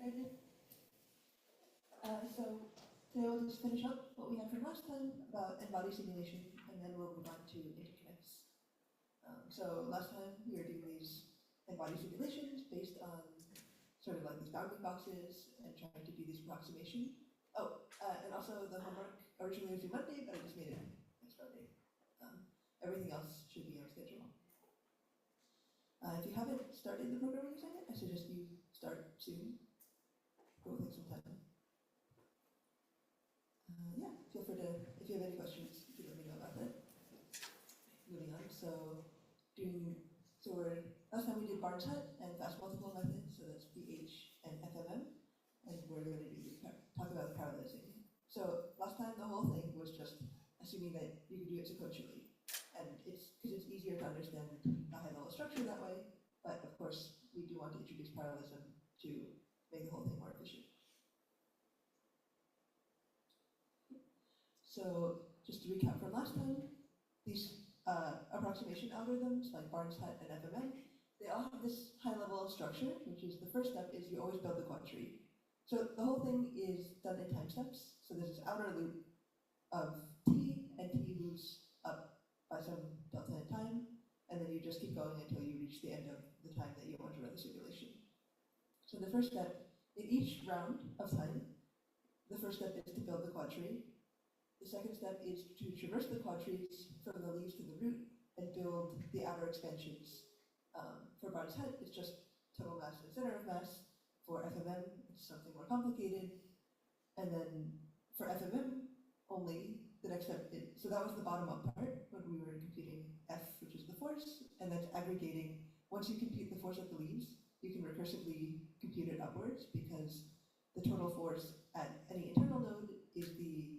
So today we'll just finish up what we had from last time about n-body simulation, and then we'll move on to interconnects. So last time we were doing these n-body simulations based on sort of like these bounding boxes and trying to do this approximation. Oh, and also the homework originally was due Monday, but I just made it next Monday. Everything else should be on schedule. If you haven't started the programming assignment, I suggest you start soon. It will take some time. Yeah, feel free to, if you have any questions, you can let me know about that. Moving on, last time we did Barnes Hut and fast multiple methods, so that's BH and FMM, and we're going to talk about the parallelizing. So last time the whole thing was just assuming that you could do it sequentially, and it's because it's easier to understand the high-level structure that way, but of course we do want to introduce parallelism to make the whole thing more efficient. So just to recap from last time, these approximation algorithms like Barnes Hut and FMM, they all have this high-level structure, which is the first step is you always build the quad tree. So the whole thing is done in time steps. So there's this outer loop of t, and t moves up by some delta in time, and then you just keep going until you reach the end of the time that you want to run the simulation. So the first step, in each round of time, the first step is to build the quad tree. The second step is to traverse the quad trees from the leaves to the root and build the outer expansions. For Barnes Hut, it's just total mass and center of mass. For FMM, it's something more complicated. And then for FMM only, the next step is, so that was the bottom-up part when we were computing F, which is the force, and that's aggregating. Once you compute the force at the leaves, you can recursively compute it upwards because the total force at any internal node is the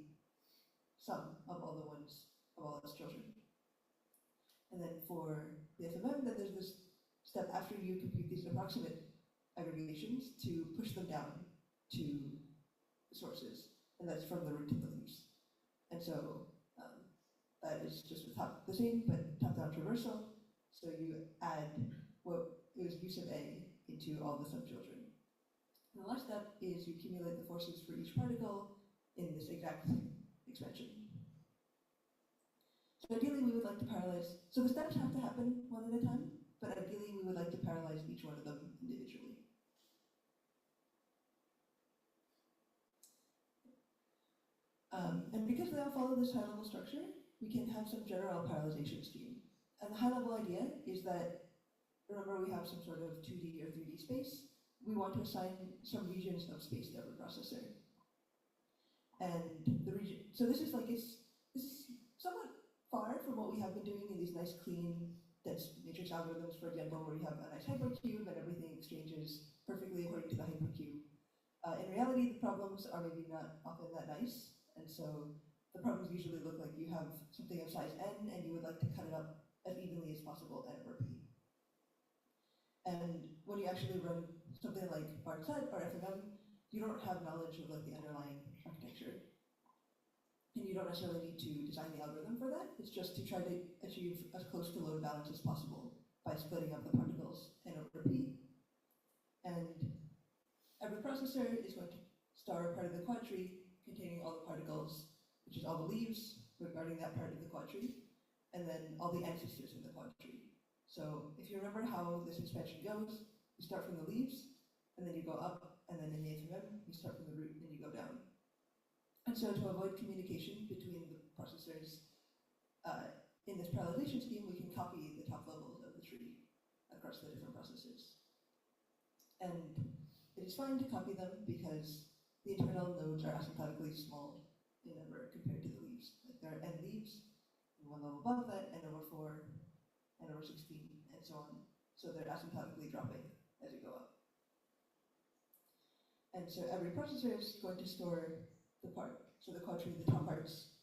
sum of all the ones of all its children. And then for the FMM, then there's this step after you compute these approximate aggregations to push them down to the sources, and that's from the root to the leaves. And so that is just the same, but top-down traversal. So you add what is u sub a into all the subchildren. And the last step is you accumulate the forces for each particle in this exact expansion. So ideally, we would like to parallelize. So the steps have to happen one at a time, but ideally, we would like to parallelize each one of them individually. And because they all follow this high-level structure, we can have some general parallelization scheme. And the high-level idea is that, remember, we have some sort of 2D or 3D space. We want to assign some regions of space to every processor. And the region, so this is somewhat far from what we have been doing in these nice, clean, dense matrix algorithms, for example, where you have a nice hypercube and everything exchanges perfectly according to the hypercube. In reality, the problems are maybe not often that nice, and so the problems usually look like you have something of size n, and you would like to cut it up as evenly as possible n over p. And when you actually run something like Barnes Hut or FMM, you don't have knowledge of like the underlying architecture. And you don't necessarily need to design the algorithm for that. It's just to try to achieve as close to load balance as possible by splitting up the particles n over p. And every processor is going to store a part of the quad tree containing all the particles, which is all the leaves regarding that part of the quad tree, and then all the ancestors in the quad tree. So if you remember how this expansion goes, you start from the leaves, and then you go up, and then in the FMM, you start from the root and you go down. And so to avoid communication between the processors in this parallelization scheme, we can copy the top levels of the tree across the different processors. And it is fine to copy them because the internal nodes are asymptotically small in number compared to the leaves. Like there are n leaves, and one level above that, n over 4, n over 16, and so on. So they're asymptotically dropping as you go up. And so every processor is going to store the part. So the quad tree, the top parts,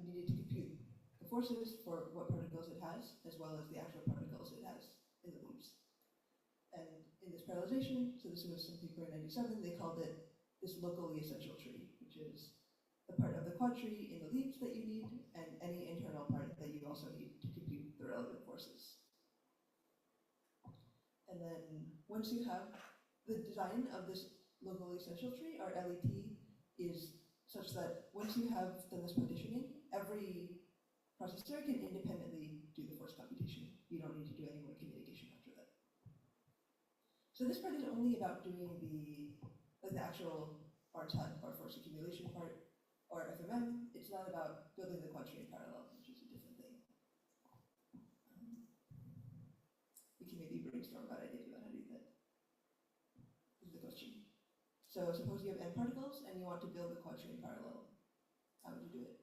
needed to compute the forces for what particles it has, as well as the actual particles it has in the leaves. And in this parallelization, so this was some people in 97, they called it this locally essential tree, which is the part of the quad tree in the leaves that you need, and any internal part that you also need to compute the relevant forces. And then once you have the design of this local essential tree, our LET, is such that once you have done this partitioning, every processor can independently do the force computation. You don't need to do any more communication after that. So this part is only about doing the actual RTUT, or force accumulation part, or FMM. It's not about building the quadtree in parallel, which is a different thing. We can maybe brainstorm about ideas about how to do that. This is the question. So suppose you have n particles and you want to build a quadtree in parallel. How would you do it?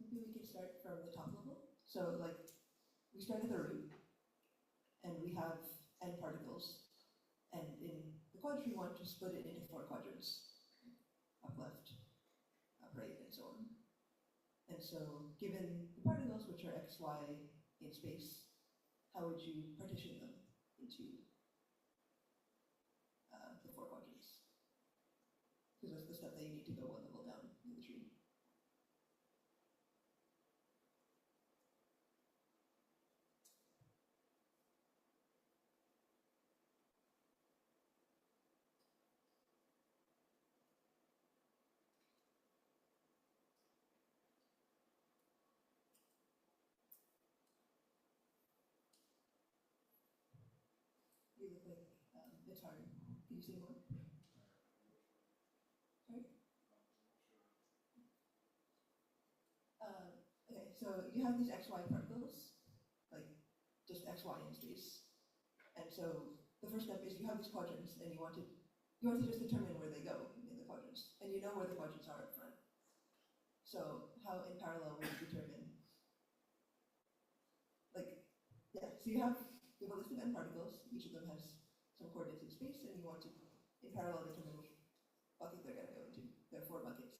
Maybe we can start from the top level. So like, we start at the root, and we have n particles, and in the quadtree we want to split it into 4 quadrants, up left, up right, and so on. And so given the particles, which are x, y in space, how would you partition them into the 4 quadrants? Because that's the step that you need to go 1 level down in the tree. You look like it's hard. Can you say more? Sorry? Okay, so you have these xy particles, like just xy in space. And so the first step is you have these quadrants, and you want to just determine where they go in the quadrants, and you know where the quadrants are up front. So how in parallel would you determine, like, yeah, so you have a list of n particles, each of them has some coordinates in space, and you want to, in parallel, determine which bucket they're going to go into. There are 4 buckets.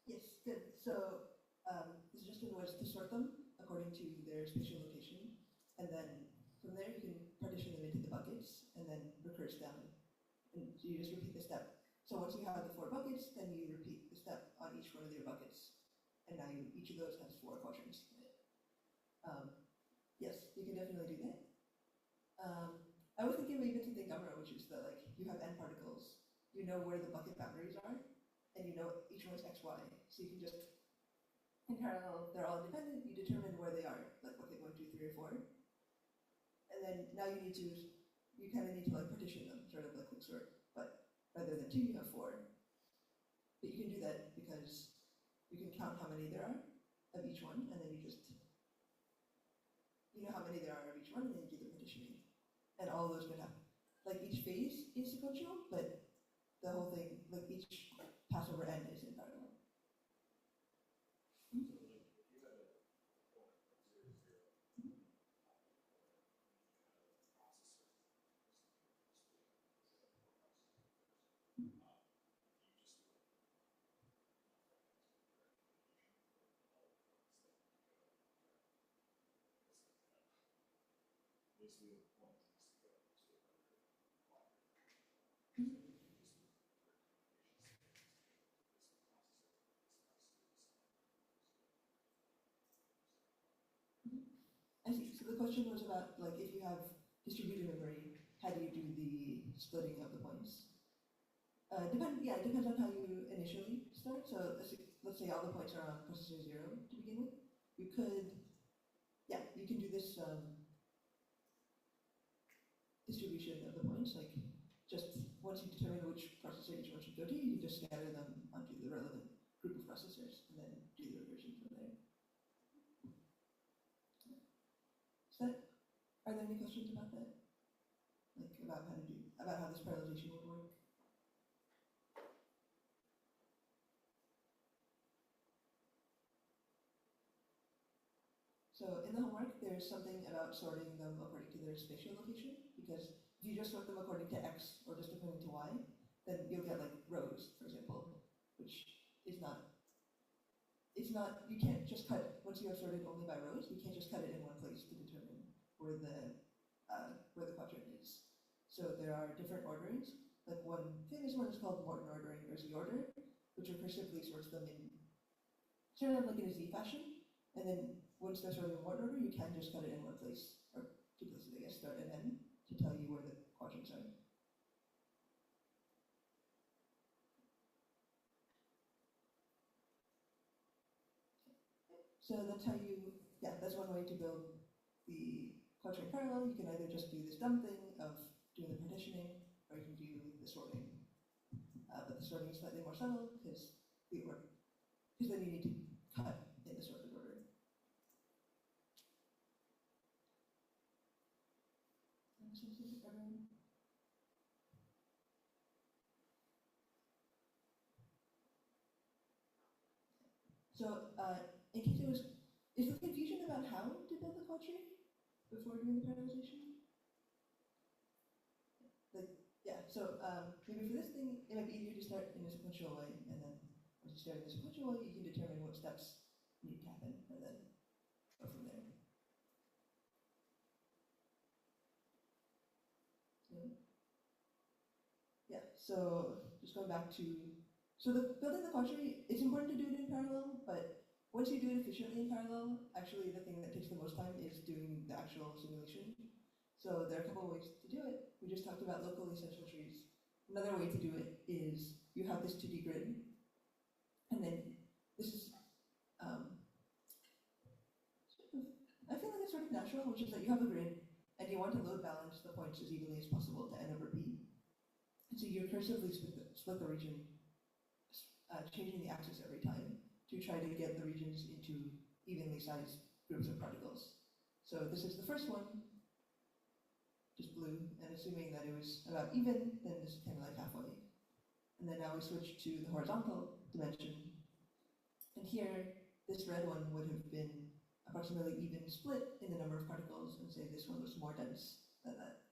Yes, good. So the suggestion was to sort them according to their spatial location, and then from there you can partition them into the buckets, and then recurse down. And so you just repeat the step. So once you have the 4 buckets, then you repeat the step on each one of your buckets, and now each of those has 4 quadrants in it. Yes, you can definitely do that. I was thinking maybe something dumber, which is that like you have n particles, you know where the bucket boundaries are, and you know each one is x, y. So you can just, in parallel, they're all independent, you determine where they are, like bucket 1, 2, 3, or 4. And then now you kind of need to like partition them, sort of like quick sort, but rather than 2, you have 4. But you can do that because you can count how many there are of each one, and then you know how many there are of each one, and then you do the partitioning. And all of those could happen. Like each phase is sequential, but the whole thing, like each pass over n is in parallel. see. So the question was about, like, if you have distributed memory, how do you do the splitting of the points? It depends on how you initially start. So let's say all the points are on processor 0 to begin with. You could, you can do this distribution of the points, like just once you determine which processor each one should go to, you can just scatter them onto the relevant group of processors and then do the reversion from there. Are there any questions about that? Like about how this parallelization would work? So in the homework, there's something about sorting them according to their spatial location, because if you just sort them according to X or just according to Y, then you'll get like rows, for example, which is not, you can't just cut, once you are sorted only by rows, you can't just cut it in one place to determine where the quadrant is. So there are different orderings. Like one famous one is called Morton ordering or Z order, which recursively sorts them in sort of like in a Z fashion, and then once they're sorted in Morton order, you can just cut it in one place, or two places, I guess, start and end, to tell you where the quadrants are. So that's how that's one way to build the quadrant parallel. You can either just do this dumb thing of doing the partitioning, or you can do the sorting. But the sorting is slightly more subtle because then you need to cut in the sorted order. So in case is the confusion about how to build the quadrant before doing the parallelization? So maybe for this thing, it might be easier to start in a sequential way, and then once you start in a sequential way, you can determine what steps need to happen, and then go from there. So just going back to, building the quadtree, it's important to do it in parallel, but once you do it efficiently in parallel, actually the thing that takes the most time is doing the actual simulation. So there are a couple of ways to do it. We just talked about local essential trees. Another way to do it is you have this 2D grid, and then this is, I feel like it's sort of natural, which is that you have a grid, and you want to load balance the points as evenly as possible to n over p. And so you recursively split the region, changing the axis every time to try to get the regions into evenly sized groups of particles. So this is the first one, just blue, and assuming that it was about even, then this is kind of like halfway. And then now we switch to the horizontal dimension. And here, this red one would have been approximately even split in the number of particles, and say this one was more dense than that,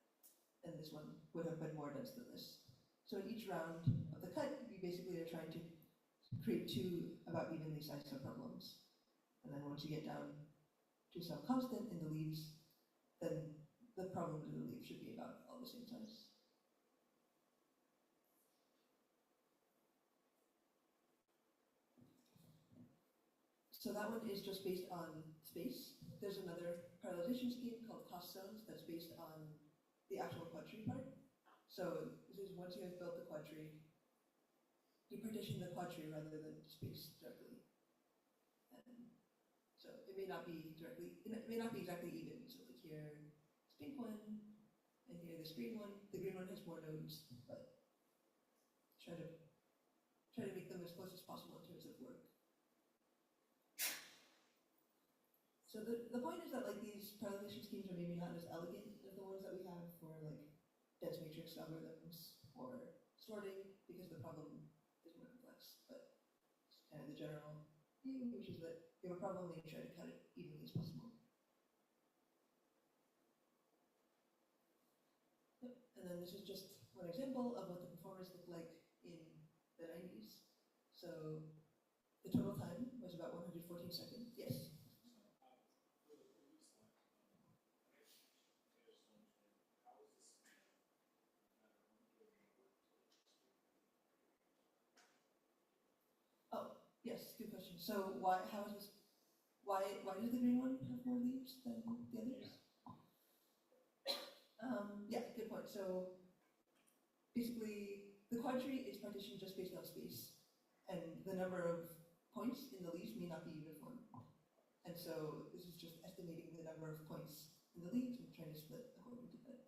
and this one would have been more dense than this. So in each round of the cut, you basically are trying to create two about evenly sized subproblems. And then once you get down to some constant in the leaves, then the problems in the leaves should be about all the same size. So that one is just based on space. There's another parallelization scheme called cost zones that's based on the actual quadtree part. So this is once you have built the quadtree, you partition the quadtree rather than space directly. And so it may not be exactly even. So like here, this pink one, and here this green one. The green one has more nodes, but try to make them as close as possible in terms of work. So the point is that like these parallelization schemes are maybe not as elegant as the ones that we have for like dense matrix algorithms or sorting, because the problem is more complex. But it's kind of the general view, which is that you have a problem and you try to cut it evenly as possible. Yep. And then this is just one example of what the performance looked like in the 90s. So the total time was about 114 seconds. Yes. Yes, good question. So why why does the green one have more leaves than the others? Yeah, good point. So basically, the quad tree is partitioned just based on space, and the number of points in the leaves may not be uniform. And so this is just estimating the number of points in the leaves and trying to split according to that.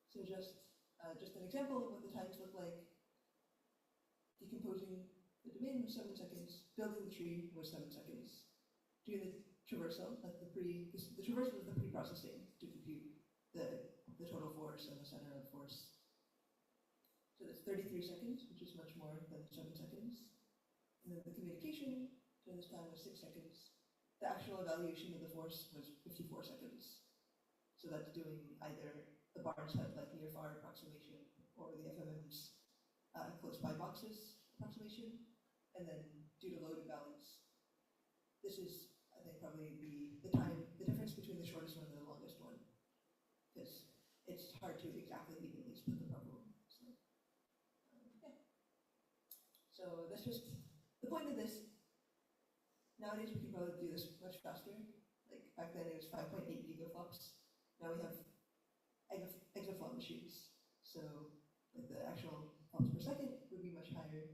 So just an example of what the times look like. Decomposing the domain was 7 seconds. Building the tree was 7 seconds. Doing the traversal, like the traversal is the pre-processing to compute the total force and the center of force. So that's 33 seconds, which is much more than 7 seconds. And then the communication during this time was 6 seconds. The actual evaluation of the force was 54 seconds. So that's doing either the Barnes Head like near far approximation or the FMM's close by boxes approximation. And then due to load imbalance, this is, I think, probably the difference between the shortest one and the longest one. Because it's hard to exactly evenly split the problem. So, yeah. So that's just the point of this. Nowadays we can probably do this much faster. Like back then it was 5.8 gigaflops. Now we have exaflop machines. So like the actual flops per second would be much higher.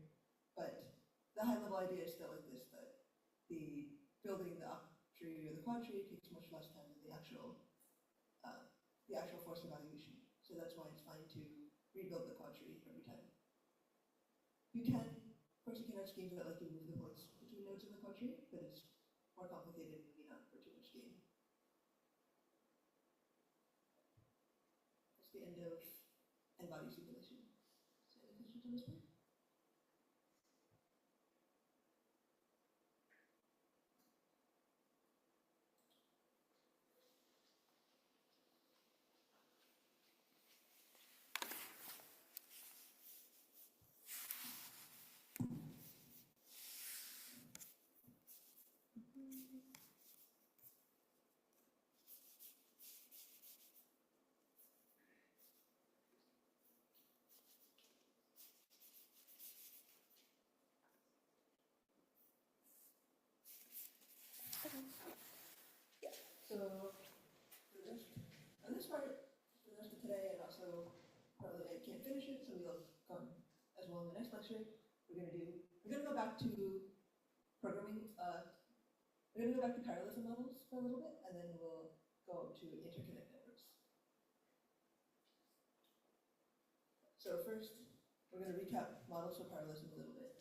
But the high level idea is still like this, that the building the up tree or the quad tree takes much less time than the actual force evaluation. So that's why it's fine to rebuild the quad tree every time. You can, of course, you can have schemes that let you move the points between nodes in the quad tree, but it's more complicated and maybe not for too much gain. That's the end of n-body simulation. So any questions on this one? Yeah, so for this part, for the rest of today, and also probably I can't finish it, so we'll come as well in the next lecture. We're gonna go back to programming. We're gonna go back to parallelism models for a little bit, and then we'll go to interconnect networks. So first, we're gonna recap models for parallelism a little bit.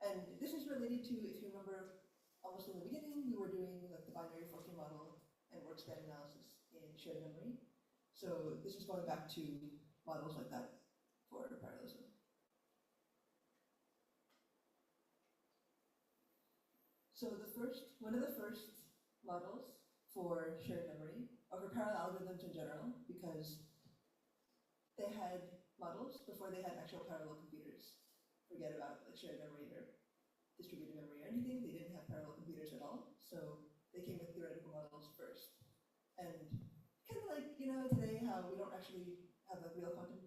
And this is related to, if you remember, almost in the beginning, we were doing like the binary forking model and work span analysis in shared memory. So this is going back to models like that for parallelism. So one of the first models for shared memory, or for parallel algorithms in general, because they had models before they had actual parallel computers. Forget about like shared memory or distributed memory or anything, they didn't have parallel computers at all, so they came with theoretical models first. And kind of like, today how we don't actually have like real quantum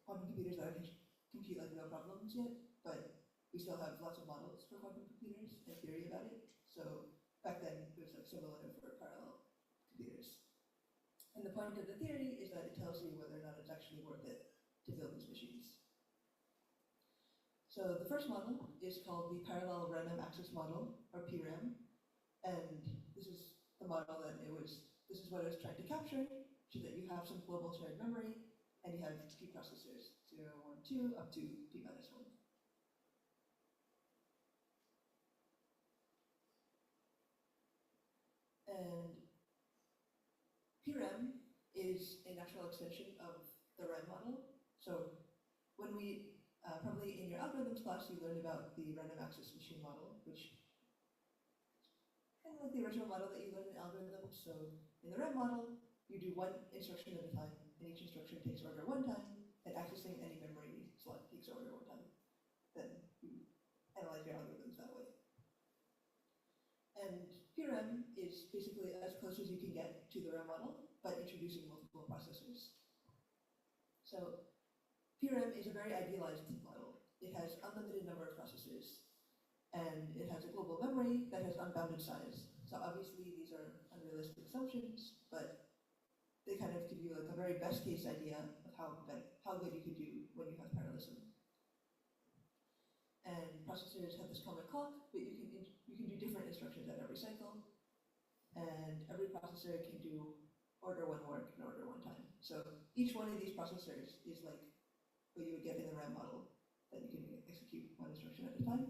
computers that can compute like real problems yet, but we still have lots of models for quantum computers and theory about it. So back then it was like similar for parallel computers. And the point of the theory is that it tells you whether or not it's actually worth it to build these machines. So the first model is called the parallel random access model, or PRAM, and this is the model that this is what it was trying to capture, so that you have some global shared memory, and you have P processors, 0, 1, 2, up to P minus 1. And PRAM is a natural extension of the RAM model. So when we probably in your algorithms class, you learned about the random access machine model, which is kind of like the original model that you learned in algorithms. So in the RAM model, you do one instruction at a time, and each instruction takes order 1 time, and accessing any memory slot takes order 1 time. Then you analyze your algorithms that way. And PRAM is basically as close as you can get to the RAM model, but introducing multiple processors. So PRM is a very idealized model. It has unlimited number of processors, and it has a global memory that has unbounded size. So obviously these are unrealistic assumptions, but they kind of give you like a very best case idea of how good you could do when you have parallelism. And processors have this common clock, but you can do different instructions at every cycle, and every processor can do order one work and order one time. So each one of these processors is like what you would get in the RAM model, that you can execute one instruction at a time.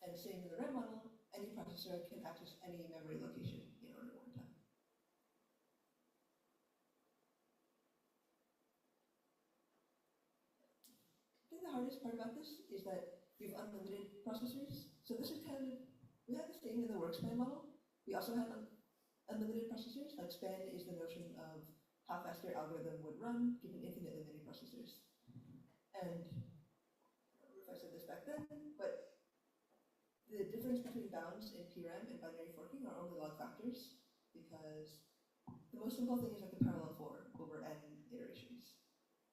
And same in the RAM model, any processor can access any memory location in order one time. I think the hardest part about this is that you have unlimited processors. So this is kind of, we had the same in the workspan model. We also had unlimited processors. Like span is the notion of how fast your algorithm would run given infinitely many processors. And I don't remember if I said this back then, but the difference between bounds in PRAM and binary forking are only log factors, because the most simple thing is like a parallel 4 over n iterations.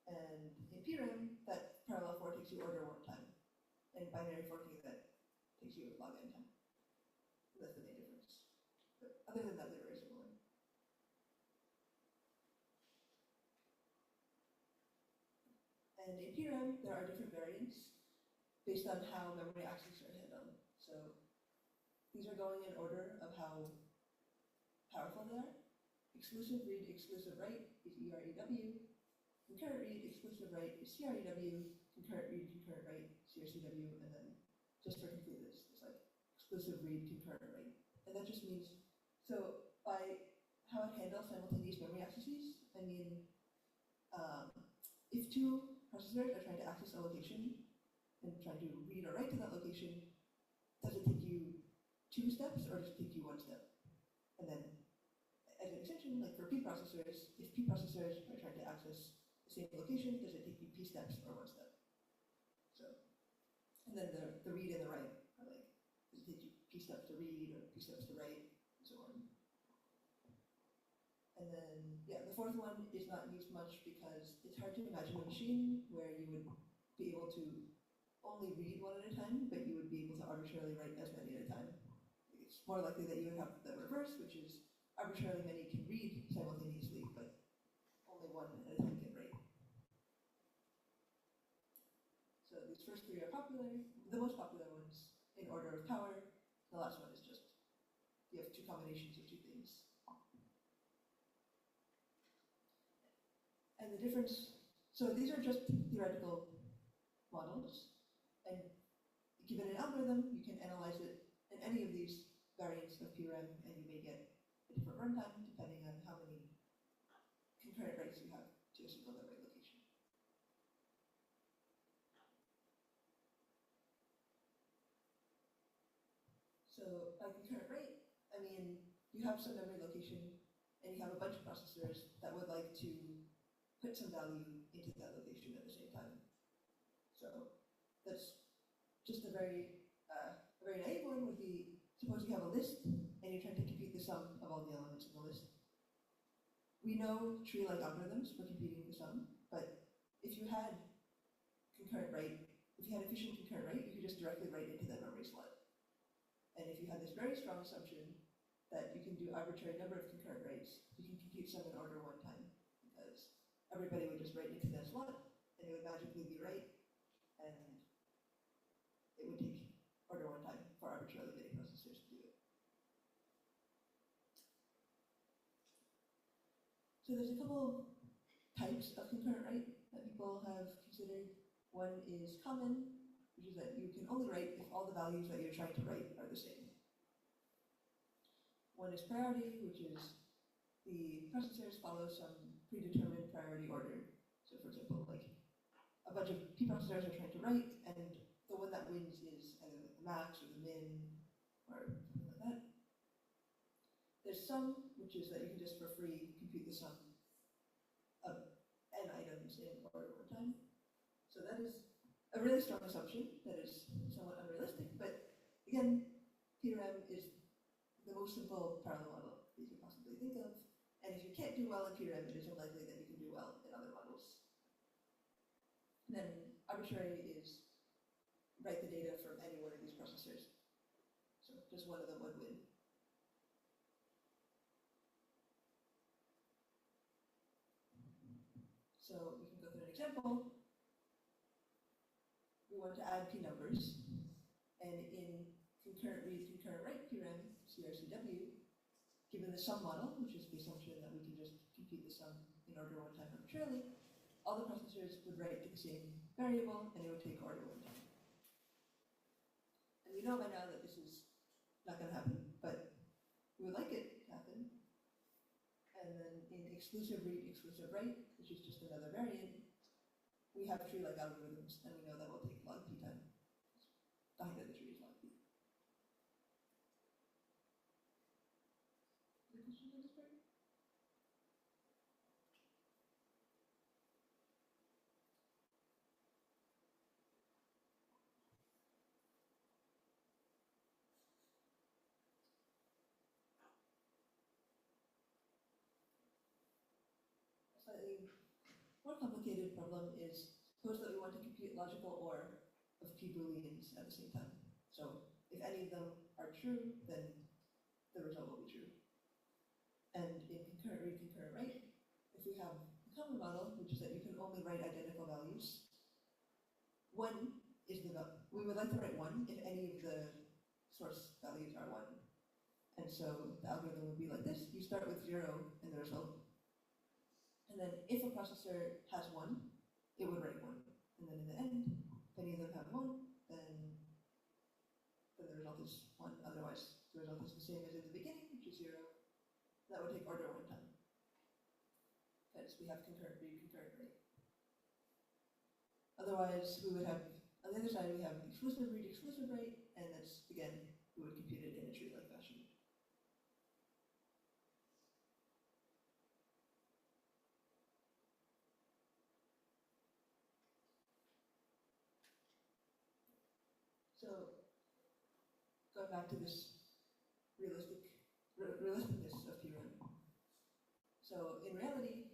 And in PRAM, that parallel 4 takes you order one time. And binary forking, that takes you log n time. That's the main difference. But other than that, they're very similar. And in PRAM, there are different variants based on how memory access are handled. So these are going in order of how powerful they are. Exclusive read, exclusive write is EREW. Concurrent read, exclusive write is CREW. Concurrent read, concurrent write, CRCW. And then just for completeness, it's like exclusive read, concurrent write. And that just means, so by how it handles simultaneous memory accesses, I mean, if two processors are trying to access a location and trying to read or write to that location, does it take you 2 steps or does it take you 1 step? And then, as an extension, like for P processors, if P processors are trying to access the same location, does it take you P steps or 1 step? So, and then the read and the write are like, does it take you P steps to read or P steps to write, and so on. And then, yeah, the fourth one is not used much because it's hard to imagine a machine where you would be able to only read one at a time, but you would be able to arbitrarily write as many at a time. It's more likely that you would have the reverse, which is arbitrarily many can read simultaneously, but only one at a time can write. So these first 3 are popular, the most popular ones in order of power. The last one is just, you have 2 combinations of 2 things. And the difference, so these are just theoretical models, and given an algorithm, you can analyze it in any of these variants of PRAM, and you may get a different runtime depending on how many concurrent writes you have to a single memory location. So by concurrent write, I mean you have some memory location, and you have a bunch of processors that would like to put some value into that location at the same time. So that's just a very naive one would be, suppose you have a list and you're trying to compute the sum of all the elements in the list. We know tree-like algorithms for computing the sum, but if you had concurrent write, if you had efficient concurrent write, you could just directly write into that memory slot. And if you had this very strong assumption that you can do arbitrary number of concurrent writes, you can compute sum in order one time, because everybody would just write into that slot, and it would magically be right, and it would take order one time for arbitrarily many processors to do it. So there's a couple types of concurrent write that people have considered. One is common, which is that you can only write if all the values that you're trying to write are the same. One is priority, which is the processors follow some predetermined priority order. So for example, like a bunch of P processors are trying to write, and the one that wins is either the max or the min, or something like that. There's sum, which is that you can just for free compute the sum of n items in order one time. So that is a really strong assumption that is somewhat unrealistic, but again, PRAM is the most simple parallel model that you could possibly think of. And if you can't do well in PRAM, it is unlikely that you can do well in other models. And then arbitrary is write the data from any one of these processors. So just one of them would win. So we can go through an example. We want to add p numbers, and in concurrent read, concurrent write PRM, CRCW, given the sum model, which is the assumption that we can just compute the sum in order one time arbitrarily, all the processors would write to the same variable, and it would take order one time. And we know by now that this is not going to happen, but we would like it to happen. And then in exclusive read, exclusive write, which is just another variant, we have tree-like algorithms, and we know that will take log p time. The height of the tree is log p. Any questions on this part? Slightly more complicated problem is, suppose that we want to compute logical OR of p booleans at the same time. So if any of them are true, then the result will be true. And in concurrent read, concurrent write, if we have a common model, which is that you can only write identical values, one is the we would like to write one if any of the source values are one. And so the algorithm would be like this. You start with 0 in the result. And then if a processor has 1, it would write 1. And then in the end, if any of them have 1, then the result is 1. Otherwise, the result is the same as in the beginning, which is 0. That would take order one time. Because we have concurrent read, concurrent write. Otherwise, we would have, on the other side, we have exclusive read, exclusive write, and that's, again, we would compute it in a tree-like fashion. So, going back to this realisticness of PRM. So, in reality,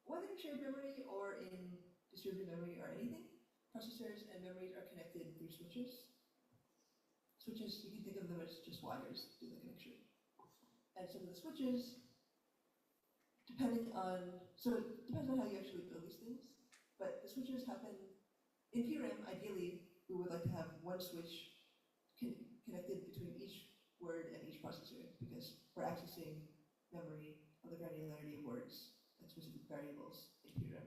whether in shared memory or in distributed memory or anything, processors and memories are connected through switches. Switches, you can think of them as just wires to the connection. And some of the switches, depending on, so it depends on how you actually build these things, but the switches happen, in PRM, ideally, we would like to have one switch connected between each word and each processor, because we're accessing memory of the granularity of words and specific variables in PRM.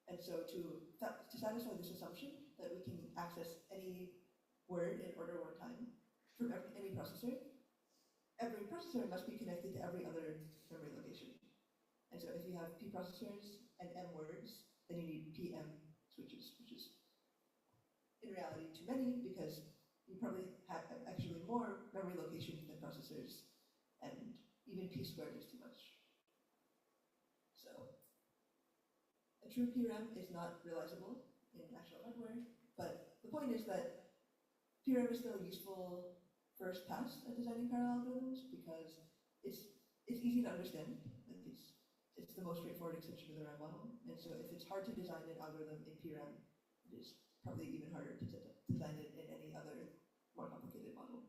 And so to satisfy this assumption that we can access any word in order one time from any processor, every processor must be connected to every other memory location. And so if you have P processors and M words, then you need PM switches, which is in reality too many, because you probably have actually more memory locations than processors, and even P squared is too much. So a true PRM is not realizable in actual hardware, but the point is that PRM is still a useful first pass at designing parallel algorithms because it's easy to understand. Like it's the most straightforward extension of the RAM model, and so if it's hard to design an algorithm in PRM, it is probably even harder to design it in any other more complicated model.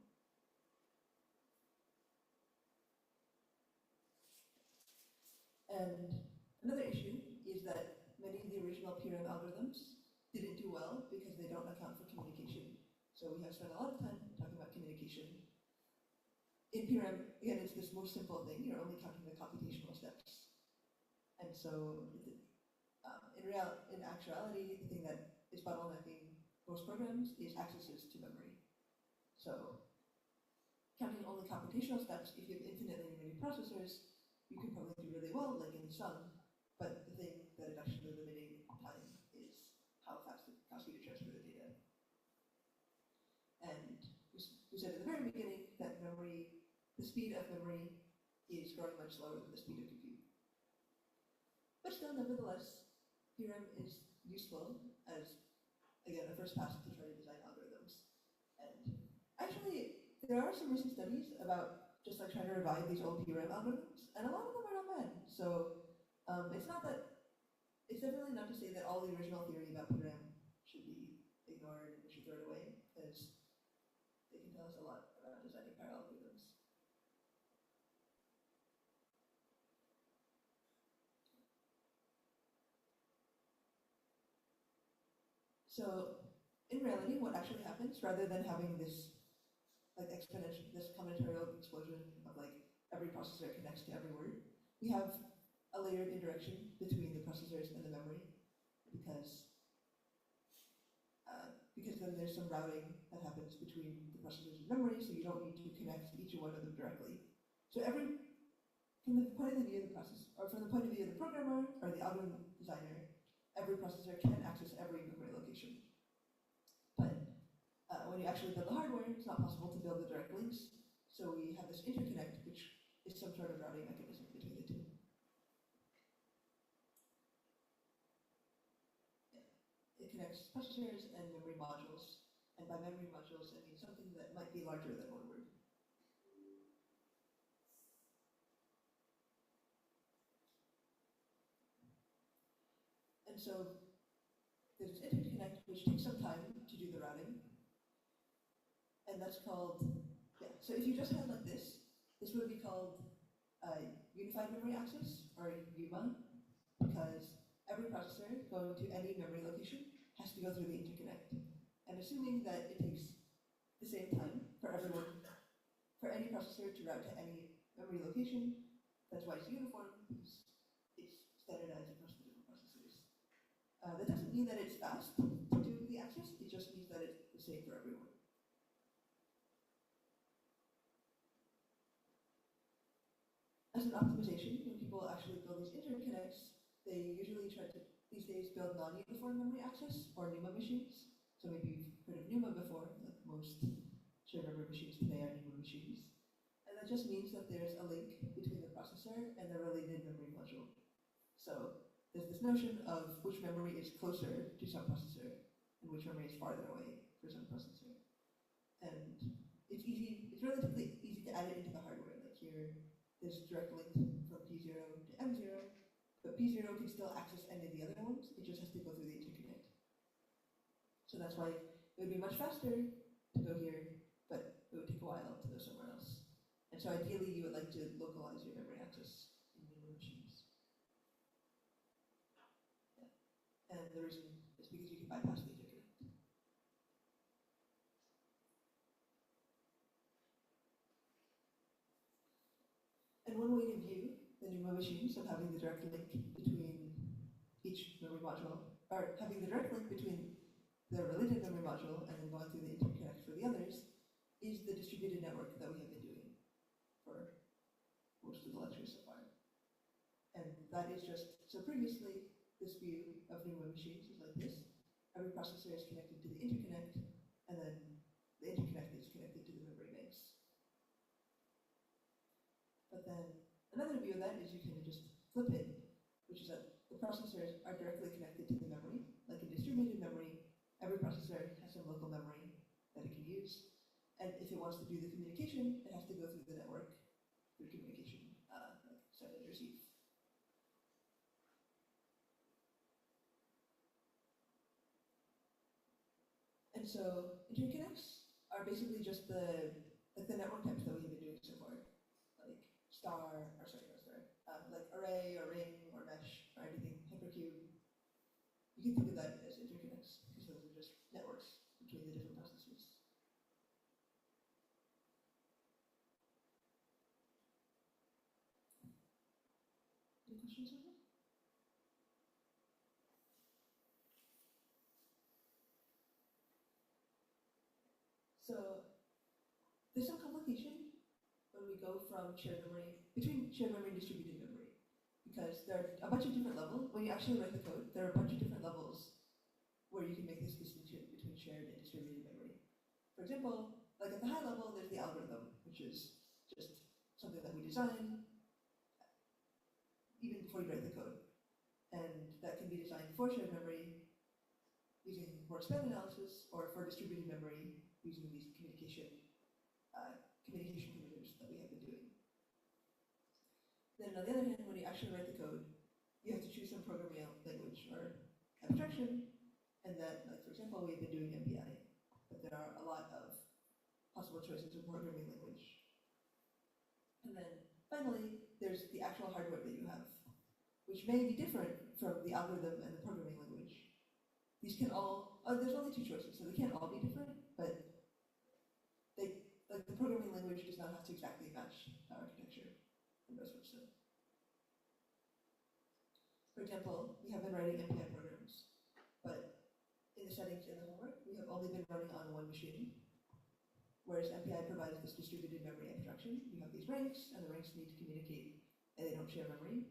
And another issue is that many of the original PRM algorithms didn't do well because they don't account for communication. So we have spent a lot of time talking about communication. In PRM, again, it's this most simple thing. You're only counting the computational steps. And so in actuality, the thing that is bottlenecking most programs is accesses to memory. So counting only computational steps, if you have infinitely many processors, you can probably do really well, like in sum, but the thing that is actually limiting time is how fast it costs you to transfer the data. And we said at the very beginning that memory, the speed of memory is growing much slower than the speed of compute. But still, nevertheless, PRM is useful as, again, a first pass to try to design algorithms. And actually, there are some recent studies about just like trying to revive these old PRM algorithms, and a lot of them are not bad. So it's not that it's definitely not to say that all the original theory about program should be ignored and we should throw it away, because they can tell us a lot about designing parallel algorithms. So in reality, what actually happens, rather than having this like exponential, this combinatorial explosion of like every processor connects to every word, we have a layered interaction between the processors and the memory, because then there's some routing that happens between the processors and memory, so you don't need to connect each one of them directly. So from the point of view of the process, or from the point of view of the programmer or the algorithm designer, every processor can access every memory location. But when you actually build the hardware, it's not possible to build the direct links. So we have this interconnect, which is some sort of routing mechanism between the two. It connects processors and memory modules. And by memory modules, I mean something that might be larger than one word. And so there's this interconnect, which takes some time to do the routing. And that's called, yeah, so if you just had like this would be called Unified Memory Access, or UMA, because every processor going to any memory location has to go through the interconnect. And assuming that it takes the same time for any processor to route to any memory location, that's why it's uniform, because it's standardized across the different processors. That doesn't mean that it's fast to do the access, it just means that it's the same for everyone. As an optimization, when people actually build these interconnects, they usually try to, these days, build non-uniform memory access, or NUMA machines. So maybe you've heard of NUMA before, like most shared memory machines today are NUMA machines. And that just means that there's a link between the processor and the related memory module. So there's this notion of which memory is closer to some processor and which memory is farther away for some processor. And it's relatively easy to add it into the hardware. Like here, there's direct link from P0 to M0, but P0 can still access any of the other ones, it just has to go through the interconnect. So that's why it would be much faster to go here, but it would take a while to go somewhere else. And so ideally you would like to localize your memory access in your machines. Yeah. And the reason is because you can bypass the interconnect. And one way to view the NUMA machines of having the direct link between each memory module, or having the direct link between the related memory module and then going through the interconnect for the others, is the distributed network that we have been doing for most of the lectures so far. And that is just, so previously, this view of NUMA machines is like this. Every processor is connected to the interconnect, and then the interconnect is connected to the memory banks. But then another view of that is you can just flip it, which is that the processors are directly connected to the memory. Like in distributed memory, every processor has some local memory that it can use. And if it wants to do the communication, it has to go through the network through communication, like send and receive. And so interconnects are basically just the network types that we have been doing so far. Like like array or ring or mesh or anything, hypercube. You can think of that as interconnects, because those are just networks between the different processors. Any questions on that? So there's some complication when we go from between shared memory and distributed memory, because there are a bunch of different levels. When you actually write the code, there are a bunch of different levels where you can make this distinction between shared and distributed memory. For example, like at the high level, there's the algorithm, which is just something that we design even before you write the code. And that can be designed for shared memory using more span analysis, or for distributed memory using these communication parameters that we have been doing. Then on the other hand, when you actually write the code, you have to choose some programming language or abstraction, and that, like, for example, we've been doing MPI, but there are a lot of possible choices of programming language. And then finally, there's the actual hardware that you have, which may be different from the algorithm and the programming language. These can all, there's only two choices, so they can't all be different, but they, like, the programming language does not have to exactly match the architecture, and vice versa. For example, we have been writing MPI programs, but in the settings in the homework, we have only been running on one machine, whereas MPI provides this distributed memory abstraction. You have these ranks, and the ranks need to communicate, and they don't share memory.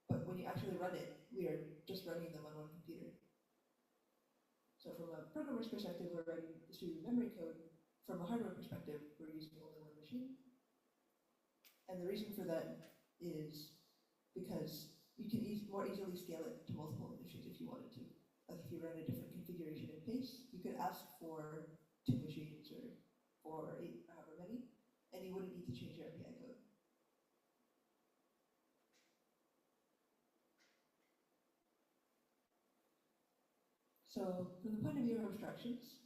But when you actually run it, we are just running them on one computer. So from a programmer's perspective, we're writing distributed memory code. From a hardware perspective, we're using only one machine. And the reason for that is because you can more easily scale it to multiple machines if you wanted to. Like if you ran a different configuration in pace, you could ask for 2 machines or 4 or 8, or however many, and you wouldn't need to change your MPI code. So from the point of view of abstractions,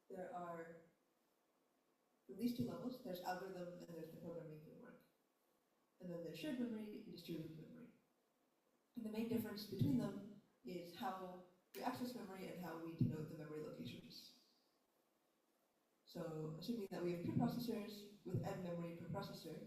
there are, from these two levels, there's algorithm and there's the programming framework. And then there's shared memory and distributed memory. And the main difference between them is how we access memory and how we denote the memory locations. So assuming that we have 2 processors with n memory per processor,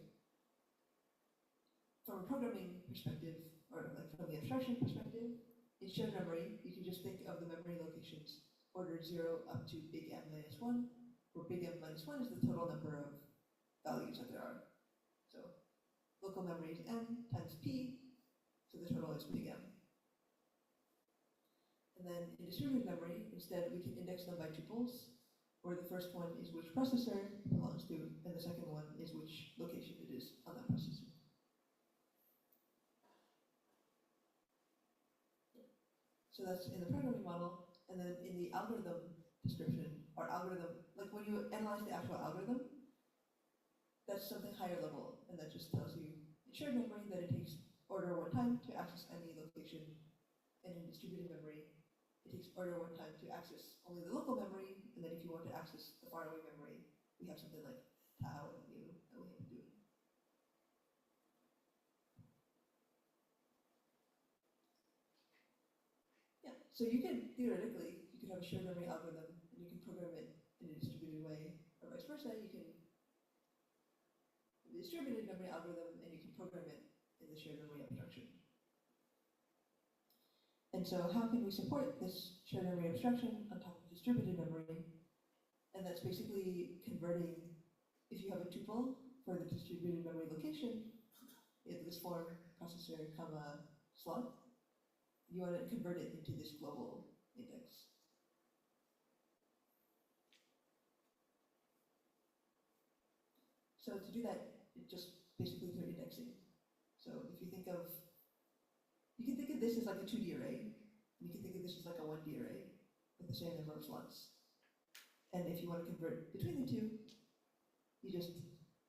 from a programming perspective, or like from the abstraction perspective, in shared memory, you can just think of the memory locations ordered 0 up to big M minus 1, where big M minus 1 is the total number of values that there are. So local memory is M times P, so the total is big M. And then in distributed memory, instead we can index them by tuples, where the first one is which processor it belongs to, and the second one is which location it is on that processor. So that's in the programming model, and then in the algorithm description, or algorithm, like when you analyze the actual algorithm, that's something higher level, and that just tells you in shared memory that it takes order 1 time to access any location, and in distributed memory, it takes order 1 time to access only the local memory, and then if you want to access the faraway memory, we have something like tau and mu that we have been doing. Yeah, so you could, theoretically, you could have a shared memory algorithm, and you can program it in a distributed way, or vice versa, you can have a distributed memory algorithm, and you can program it in the shared memory abstraction. And so how can we support this shared memory abstraction on top of distributed memory? And that's basically converting, if you have a tuple for the distributed memory location, in this form, processor, comma, slot, you want to convert it into this global index. So to do that, it just basically through indexing. So if you think of, you can think of this as like a 2D array, and you can think of this as like a 1D array with the same number of slots. And if you want to convert between the two, you just,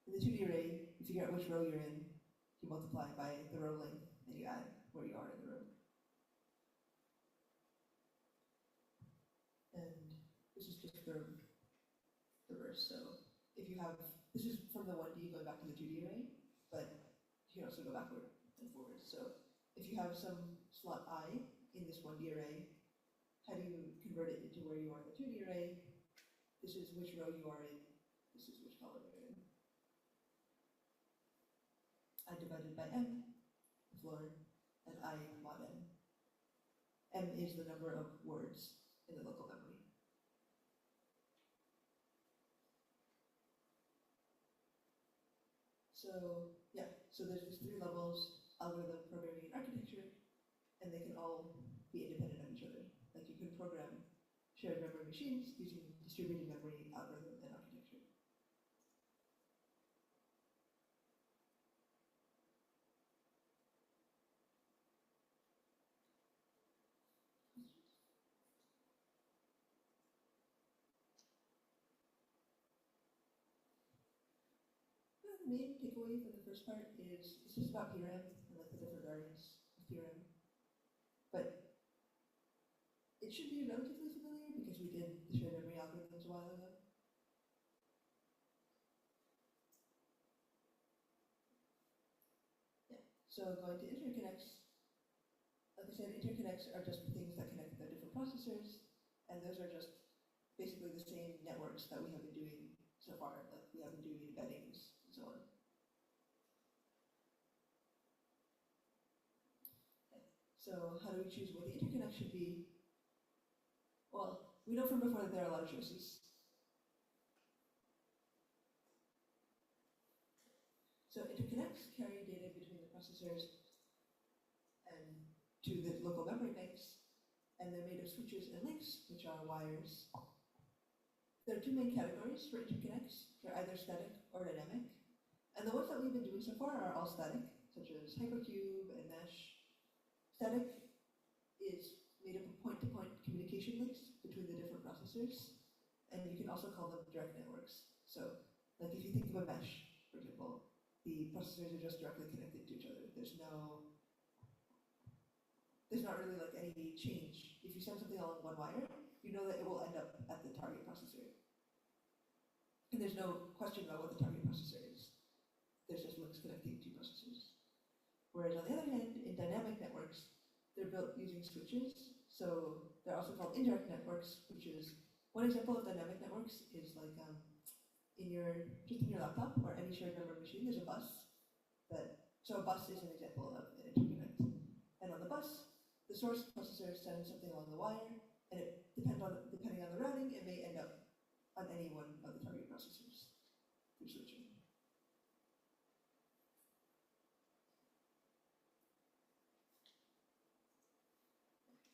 in the 2D array, you figure out which row you're in, you multiply by the row length, and you add where you are in the row. And this is just the reverse. So if you have, this is from the 1D going back to the 2D array, but you can also go backward and forward. So if you have some slot I in this 1D array, how do you convert it into where you are in the 2D array? This is which row you are in, this is which column you're in. I divided by m, the floor, and I mod m. M is the number of words in the local memory. So yeah, so there's these 3 levels: algorithm, programming, and architecture, and they can all be independent of each other. Like you can program shared memory machines using distributed memory, algorithm, and architecture. The main takeaway from the first part is it's just about PRAM and like the different variants of theorem. But it should be relatively familiar because we did the shared memory algorithms a while ago. Yeah. So going to interconnects, like I said, interconnects are just the things that connect the different processors, and those are just basically the same networks that we have been doing so far. Like we have been doing embeddings and so on. Okay. So how do we choose what the interconnect should be? Well, we know from before that there are a lot of choices. So interconnects carry data between the processors and to the local memory banks, and they're made of switches and links, which are wires. There are two main categories for interconnects. They're either static or dynamic. And the ones that we've been doing so far are all static, such as hypercube and mesh. Static is made up of point-to-point communication links between the different processors, and you can also call them direct networks. So, like if you think of a mesh, for example, the processors are just directly connected to each other. There's not really like any change. If you send something along one wire, you know that it will end up at the target processor. And there's no question about what the target processor is. There's just links connecting two processors. Whereas on the other hand, in dynamic networks, they're built using switches. So they're also called indirect networks, which is one example of dynamic networks is like in your laptop or any shared memory machine, there's a bus. So a bus is an example of an interconnect. And on the bus, the source processor sends something along the wire, and depending on the routing, it may end up on any one of the target processors through switching.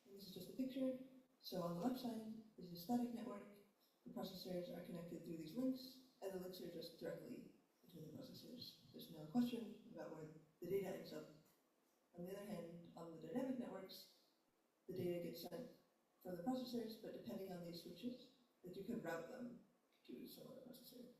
And this is just a picture. So on the left side is a static network. The processors are connected through these links, and the links are just directly between the processors. There's no question about where the data ends up. On the other hand, on the dynamic networks, the data gets sent from the processors, but depending on these switches, that you can route them to some other processor.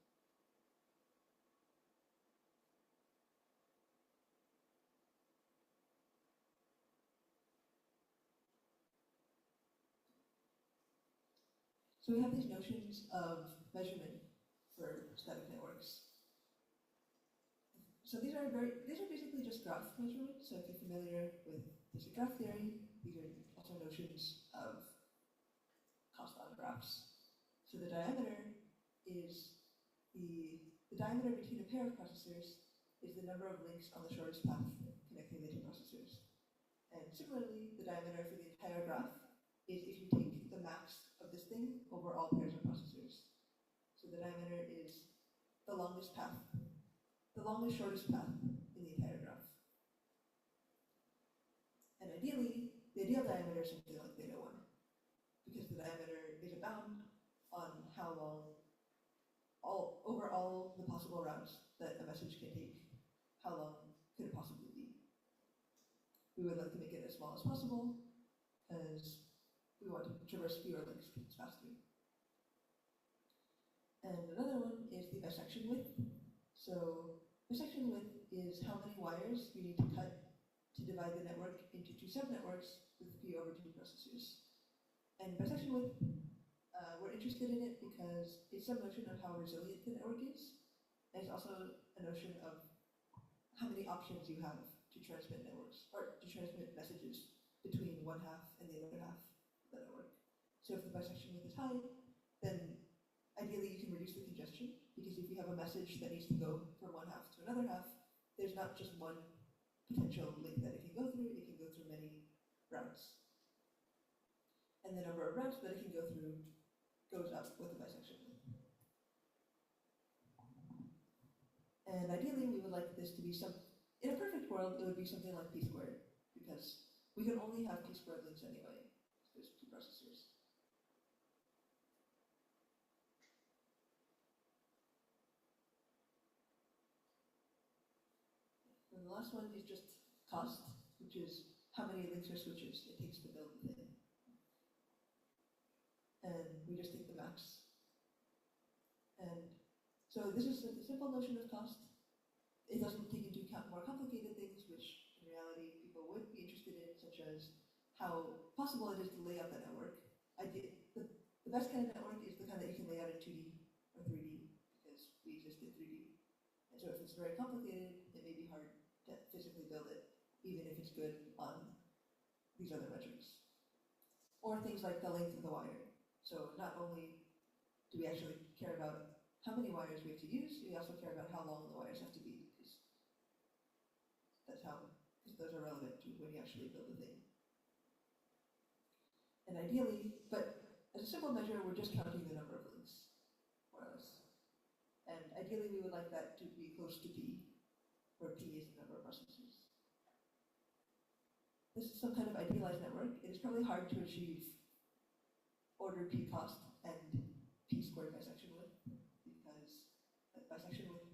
So we have these notions of measurement for static networks. So these are basically just graph measurements. So if you're familiar with basic graph theory, these are also notions of cost on graphs. So the diameter is the diameter between a pair of processors is the number of links on the shortest path connecting the two processors. And similarly, the diameter for the entire graph is if you take the max of this thing over all pairs of processors. So the diameter is the longest path, the longest shortest path in the entire graph. And ideally, the ideal diameter is something like theta 1, because the diameter is a bound on how long, over all the possible routes that a message can take, how long could it possibly be? We would like to make it as small as possible, as we want to traverse fewer links because it's faster. And another one is the bisection width. So bisection width is how many wires you need to cut to divide the network into two subnetworks with p over 2 processors. And bisection width, we're interested in it because it's some notion of how resilient the network is, and it's also a notion of how many options you have to transmit networks, or to transmit messages between one half and the other half of the network. So if the bisection width is high, then ideally you can reduce the congestion, because if you have a message that needs to go from one half to another half, there's not just one potential link that it can go through many routes. And the number of routes that it can go through goes up with the bisection width. And ideally, we would like this to be in a perfect world, it would be something like p squared, because we can only have p squared links anyway. There's two processors. And the last one is just cost, which is how many links or switches it takes to build the thing. And we just take the max. And so this is a simple notion of cost. It doesn't take into account more complicated things, which in reality people would be interested interested in, such as how possible it is to lay out the network. The best kind of network is the kind that you can lay out in 2D or 3D, because we exist in 3D. And so if it's very complicated, it may be hard to physically build it, even if it's good on these other metrics. Or things like the length of the wire. So not only do we actually care about how many wires we have to use, we also care about how long the wires have to be, because those are relevant to when you actually build the thing. And ideally, but as a simple measure, we're just counting the number of links, more or less. And ideally, we would like that to be close to P, where P is the number of processes. This is some kind of idealized network. It is probably hard to achieve order P cost and P squared bisection width, because bisection width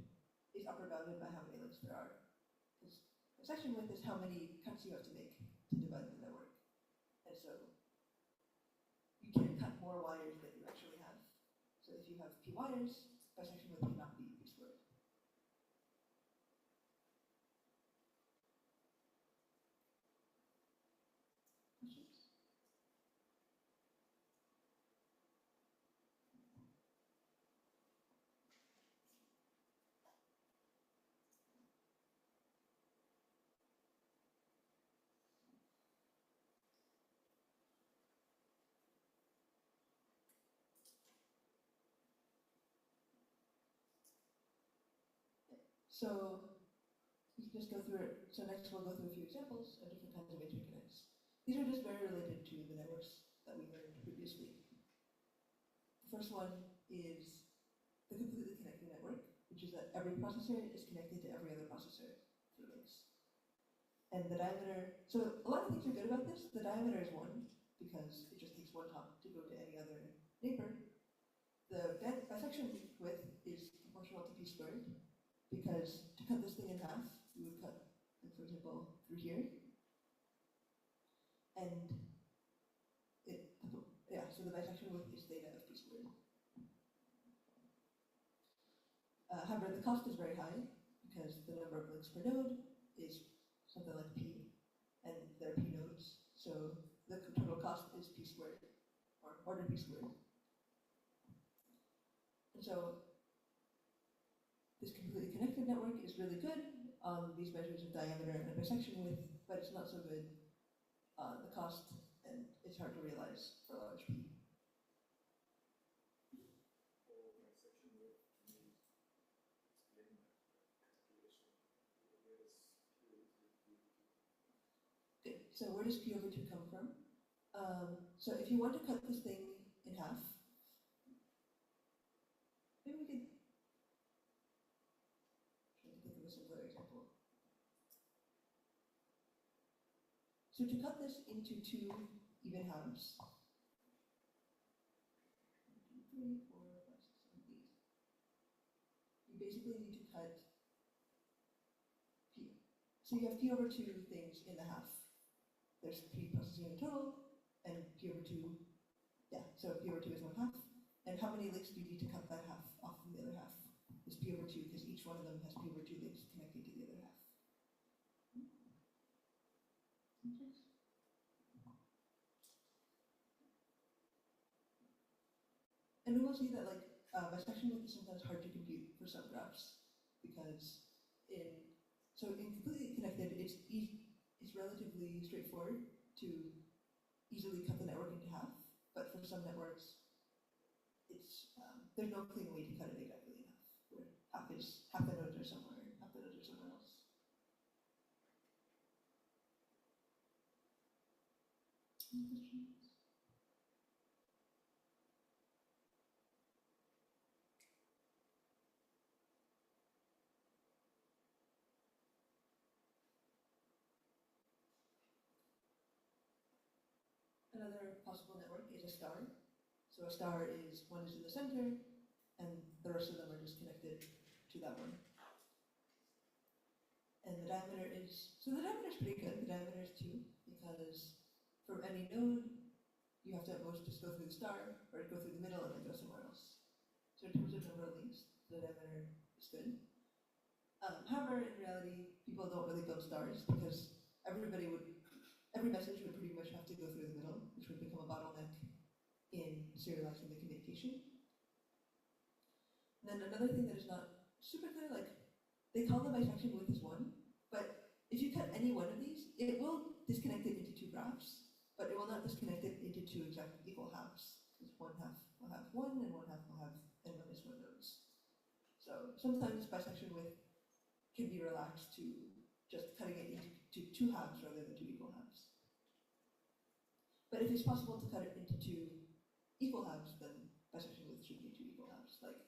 is upper bounded by how many links there are. Because bisection width is how many cuts you have to make to divide the network. And so you can cut more wires than you actually have. So if you have P wires, bisection width cannot be P squared. Questions? So we can just go through it. So next we'll go through a few examples of different kinds of interconnects. These are just very related to the networks that we learned previously. The first one is the completely connected network, which is that every processor is connected to every other processor through links. And the diameter, so a lot of things are good about this. The diameter is 1, because it just takes one hop to go to any other neighbor. The bisection width is proportional to P squared, because to cut this thing in half, we would cut, like, for example, through here. And so the bisection width is theta of P squared. However, the cost is very high, because the number of links per node is something like P, and there are P nodes. So the total cost is P squared, or order P squared. And so this completely connected network is really good on these measures of diameter and bisection width, but it's not so good on the cost, and it's hard to realize for large P. Okay, so where does P over 2 come from? So if you want to cut this thing in half, maybe we could try to think of a simpler example. So to cut this into 2 even halves, 1, 2, 3, 4, 5, 6, 7, 8. You basically need to cut P. So you have P over 2 things in the half. There's P processing in total, and P over 2, yeah, so P over 2 is 1 half. And how many links do you need to cut that half off from the other half? Is P over 2, because each one of them has P over 2 links connected to the other half. And we will see that, like, bisection width is sometimes hard to compute for some graphs, because in completely connected, it's relatively straightforward to easily cut the network into half, but for some networks, there's no clean way to cut it exactly in half, where half the nodes are somewhere, half the nodes are somewhere else. Any questions? Another possible network is a star. So a star is, one is in the center, and the rest of them are just connected to that one. And the diameter is, so the diameter is pretty good. The diameter is 2, because for any node, you have to at most just go through the star, or go through the middle and then go somewhere else. So in terms of number of links, the diameter is good. However, in reality, people don't really build stars, because everybody would every message would pretty much have to go through the middle, which would become a bottleneck in serializing the communication. And then another thing that is not super clear, like they call the bisection width as 1, but if you cut any one of these, it will disconnect it into 2 graphs, but it will not disconnect it into 2 exactly equal halves, because one half will have 1 and one half will have n-1 nodes. So sometimes bisection width can be relaxed to just cutting it into 2 halves rather than 2 equal halves. But if it's possible to cut it into 2 equal halves, then bisection width should be 2 equal halves. Like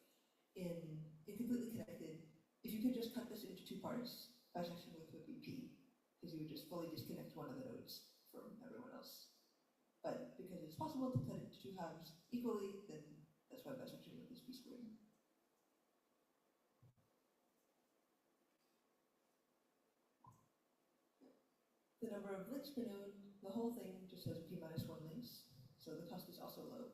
in completely connected, if you could just cut this into 2 parts, bisection width would be p, because you would just fully disconnect one of the nodes from everyone else. But because it's possible to cut it into 2 halves equally, then that's why bisection width is p squared. The number of links per node, the whole thing just has p minus 1 links, so the cost is also low.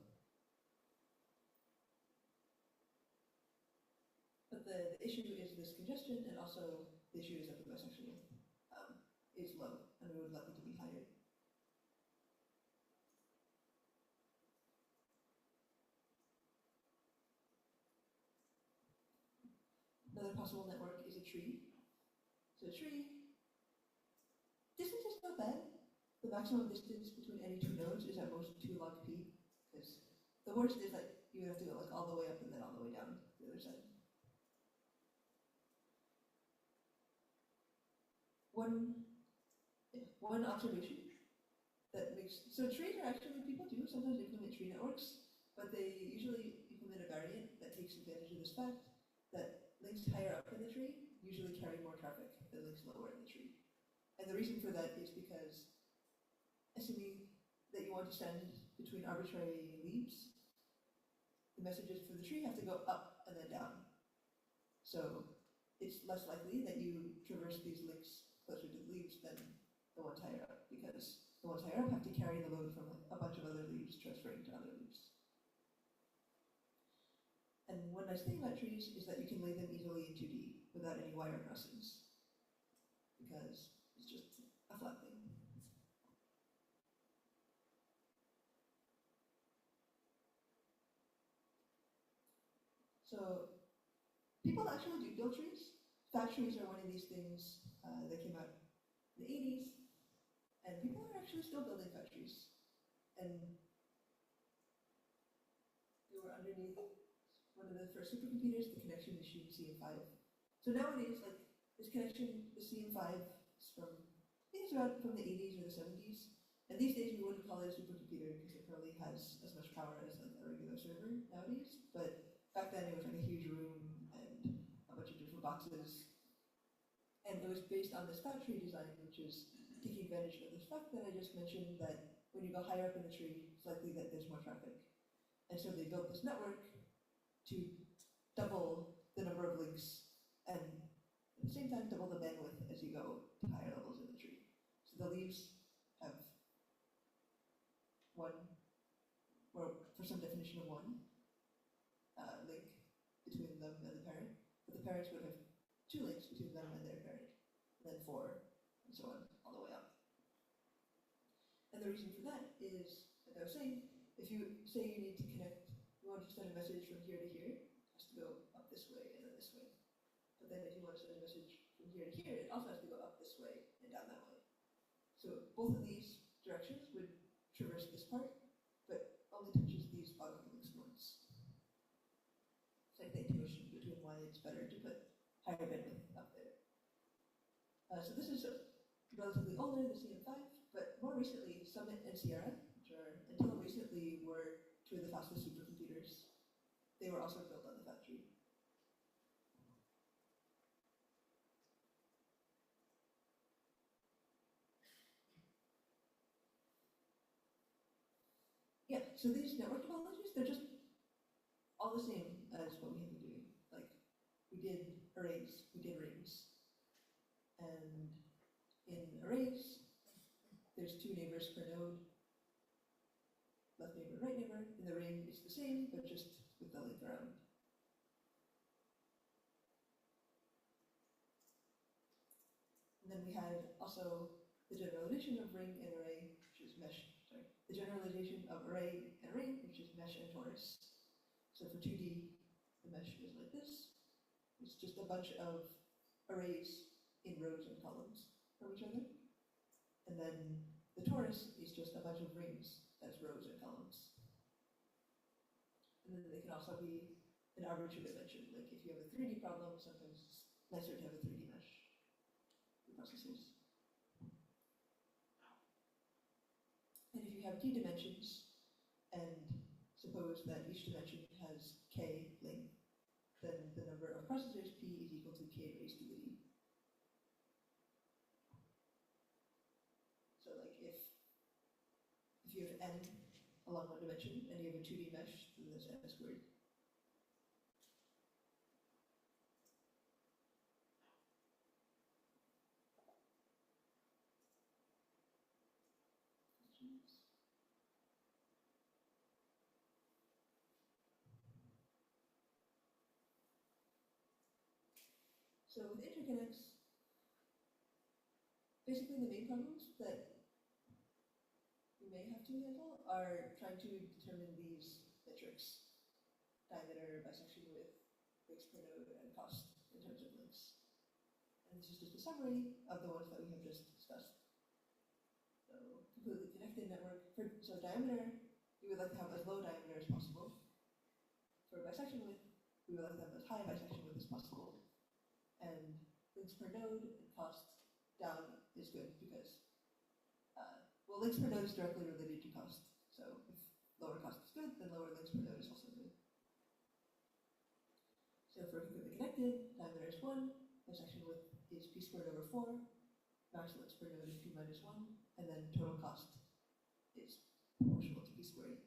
But the issue is this congestion, and also the issue is that the bisection width is low, and we would like it to be higher. Another possible network is a tree. So a tree, distance is not bad. The maximum distance between any 2 nodes is at most 2 log p, because the worst is that you have to go like all the way up and then all the way down the other side. One observation that makes, so trees are actually, people do sometimes implement tree networks, but they usually implement a variant that takes advantage of this fact that links higher up in the tree usually carry more traffic than links lower in the tree. And the reason for that is because assuming that you want to send between arbitrary leaves, the messages for the tree have to go up and then down. So it's less likely that you traverse these links closer to the leaves than the ones higher up, because the ones higher up have to carry the load from a bunch of other leaves transferring to other leaves. And one nice thing about trees is that you can lay them easily in 2D without any wire crossings, because it's just a flat thing. So people actually do build trees. Fat trees are one of these things that came out in the 80s, and people are actually still building fat trees. And they were underneath one of the first supercomputers, the connection machine CM5. So nowadays, like this connection, the CM5 is from, I think it's around from the 80s or the 70s. And these days we wouldn't call it a supercomputer because it probably has as much power as like a regular server nowadays. But back then it was like a huge room and a bunch of different boxes. And it was based on this fat tree design, which is taking advantage of this fact that I just mentioned, that when you go higher up in the tree, it's likely that there's more traffic. And so they built this network to double the number of links and at the same time double the bandwidth as you go to higher levels in the tree. So the leaves have one, or for some definition of one, link between them and the parent, but the parents would have 2 links between them and their parent, and then 4, and so on, all the way up. And the reason for that is, like I was saying, if you say you need to connect, you want to send a message from here to here, it has to go up this way and then this way. But then if you want to send a message from here to here, it also has to go up this way and down that way. So both of these directions would traverse this part, but only touches these bottom links once. It's like the intuition between why it's better to put higher bandwidth up there. So this is relatively older, the CM5, but more recently, Summit and Sierra, which are until recently were 2 of the fastest supercomputers, they were also built on the fat tree. Yeah, so these network topologies, they're just all the same as what we have been doing. Like, we did arrays, we did rings. And in arrays, there's 2 neighbors per node, left neighbor, right neighbor. In the ring, it's the same, but just with the link around. And then we had also the generalization of ring and array, which is mesh, sorry, the generalization of array and ring, which is mesh and torus. So for 2D, the mesh is like this. It's just a bunch of arrays in rows and columns from each other. And then the torus is just a bunch of rings as rows and columns. And then they can also be an arbitrary dimension. Like if you have a 3D problem, sometimes it's nicer to have a 3D mesh for processors. And if you have d dimensions, and suppose that each dimension has k length, then the number of processors p is equal to k raised to the d. So like if you have n along one dimension and you have a 2D mesh, then there's n squared. So with interconnects, basically the main problems that we may have to handle are trying to determine these metrics: diameter, bisection width, links per node, and cost in terms of links. And this is just a summary of the ones that we have just discussed. So completely connected network. So diameter, we would like to have as low diameter as possible. For bisection width, we would like to have as high bisection width as possible. And links per node and cost down is good because, well, links per node is directly related to cost. So if lower cost is good, then lower links per node is also good. So for completely connected, diameter is 1, bisection width is p squared over 4, max links per node is p minus 1, and then total cost is proportional to p squared.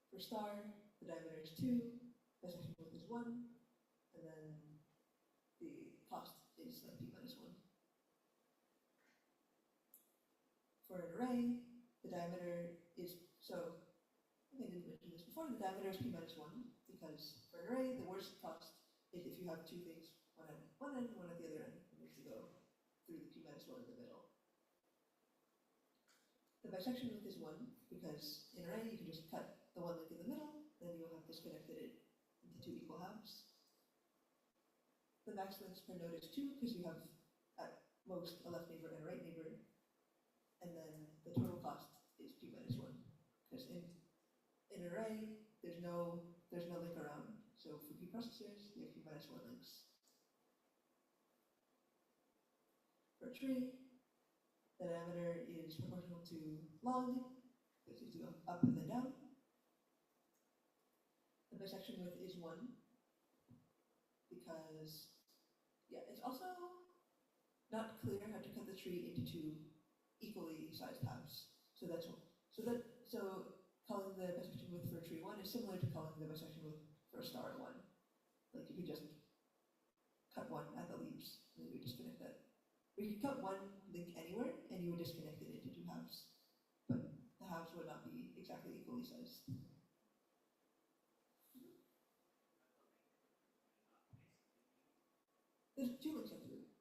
For star, the diameter is 2, bisection width is 1, and then the cost is like p minus 1. For an array, the diameter is, so I think I didn't mention this before, the diameter is p minus 1, because for an array, the worst cost is if you have two things, one at one end and one at the other end, and you have to go through the p minus 1 in the middle. The bisection width is 1, because in an array, you can just cut the one link in the middle, then you'll have disconnected it into two equal halves. The max links per node is 2, because you have at most a left neighbor and a right neighbor. And then the total cost is p minus 1, because in an array, there's no link around. So for p processors, you have p minus 1 links. For a tree, the diameter is proportional to log, because you have to go up and then down. The bisection width is 1, because, yeah, it's also not clear how to cut the tree into two equally sized halves. So calling the bisection width for a tree 1 is similar to calling the bisection width for a star 1. Like you could just cut one at the leaves, and then you would disconnect that. Or you could cut one link anywhere, and you would disconnect it into two halves. But the halves would not be exactly equally sized. There's two links at the root.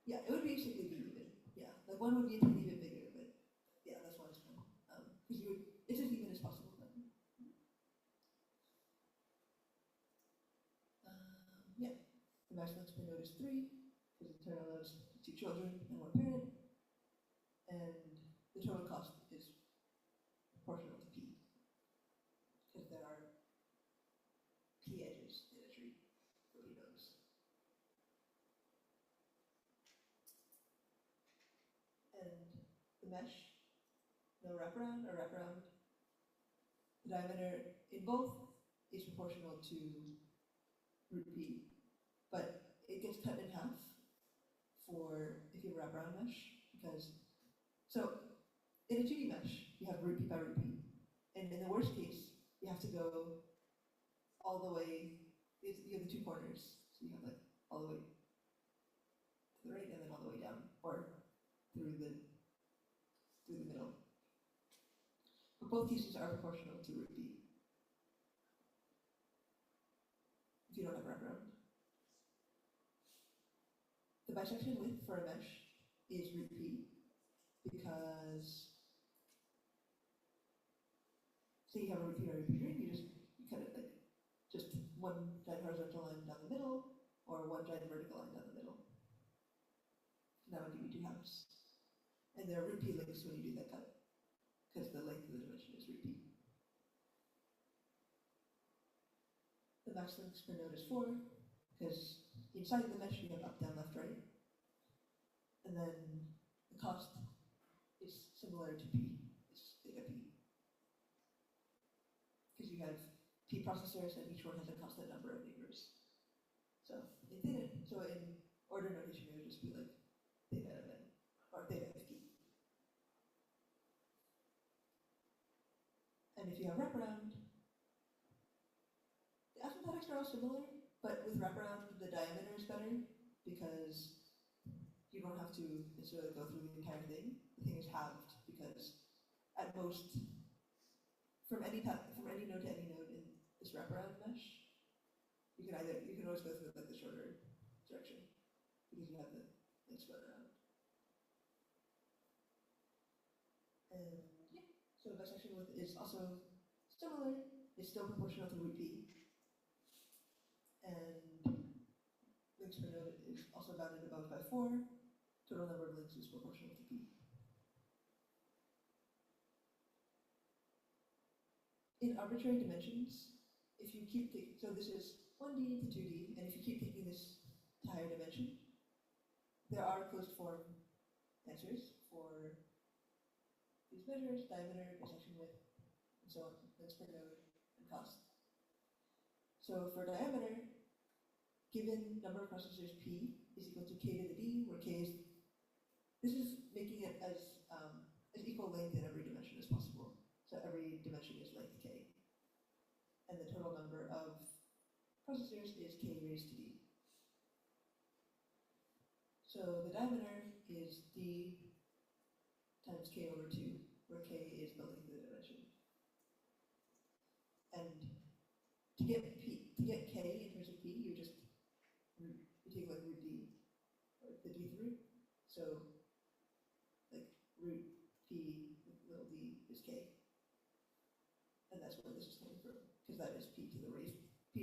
Yeah, it would basically be even. Yeah, like one would be a tiny bit bigger, but yeah, that's why it's fun. Because it's as even as possible. But, yeah, the max links per node is 3, because the internal node is 2 children and 1 parent, and the total cost is proportional to p, because there are p edges in a tree for p nodes. And the mesh, no wraparound or wraparound, the diameter in both is proportional to root p, but it gets cut in half for if you have a wraparound mesh, because, so in a 2D mesh, you have root p by root p, and in the worst case, you have to go all the way, you have the two corners, so you have like all the way to the right and then all the way down, or through the middle. But both cases are proportional to root p. If you don't have wraparound. bisection width for a mesh is root p, because say you have a root p or a root p ring, you kind of like just one giant horizontal line down the middle, or one giant vertical line down the middle. That would give you two halves. And there are root p links when you do that cut, because the length of the dimension is root p. The max lengths per node is 4, because inside the mesh you have up, down, left, right. And then the cost is similar to p, it's theta p. Because you have p processors and each one has a constant number of neighbors. So in order notation, it would just be like theta of n, or theta of p. And if you have wraparound, the asymptotics are all similar, but with wraparound, the diameter is better because you don't have to necessarily go through the entire thing. The thing is halved because at most, from any node to any node in this wraparound mesh, you can always go through like the shorter direction because you have the links spread around. And yeah, so bisection width is also similar. It's still proportional to root p. And links per node is also bounded above by 4. Total number of links is proportional to p. In arbitrary dimensions, if you keep taking, so this is 1D to 2D, and if you keep taking this to higher dimension, there are closed form answers for these measures: diameter, bisection width, and so on, links per node, and cost. So for diameter, given number of processors p is equal to k to the d, where k is, this is making it as equal length in every dimension as possible. So every dimension is length k. And the total number of processors is k raised to d. So the diameter is d times k over 2, where k is the length of the dimension. And to get k in terms of p, you take like root d, or the dth root. So like root p with little d is k. And that's where this is coming from, because that is p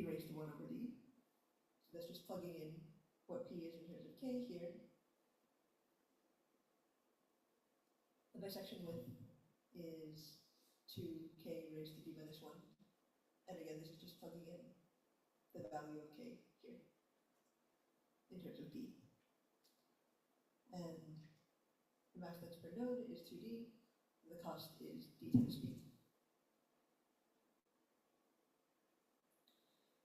raised to 1 over d. So that's just plugging in what p is in terms of k here. The bisection width is 2k raised to d minus 1. And again, this is just plugging in the value of k here in terms of d. And the max length per node is 2d. The cost is d times p.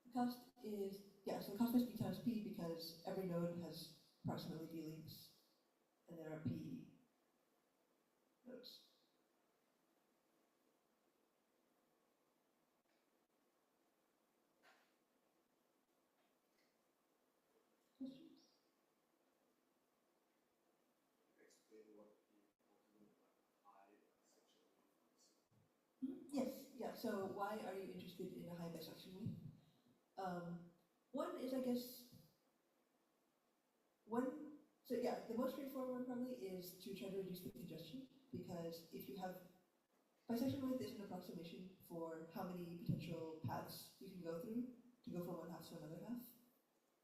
The cost is, so the cost is d times p because every node has approximately d links, and there are p nodes. Questions? Explain what you mean by high bisection width. Yes, yeah. So why are you interested in a high bisection width? One is, I guess, the most straightforward one probably is to try to reduce the congestion, because if you have, bisection width is an approximation for how many potential paths you can go through to go from one half to another half.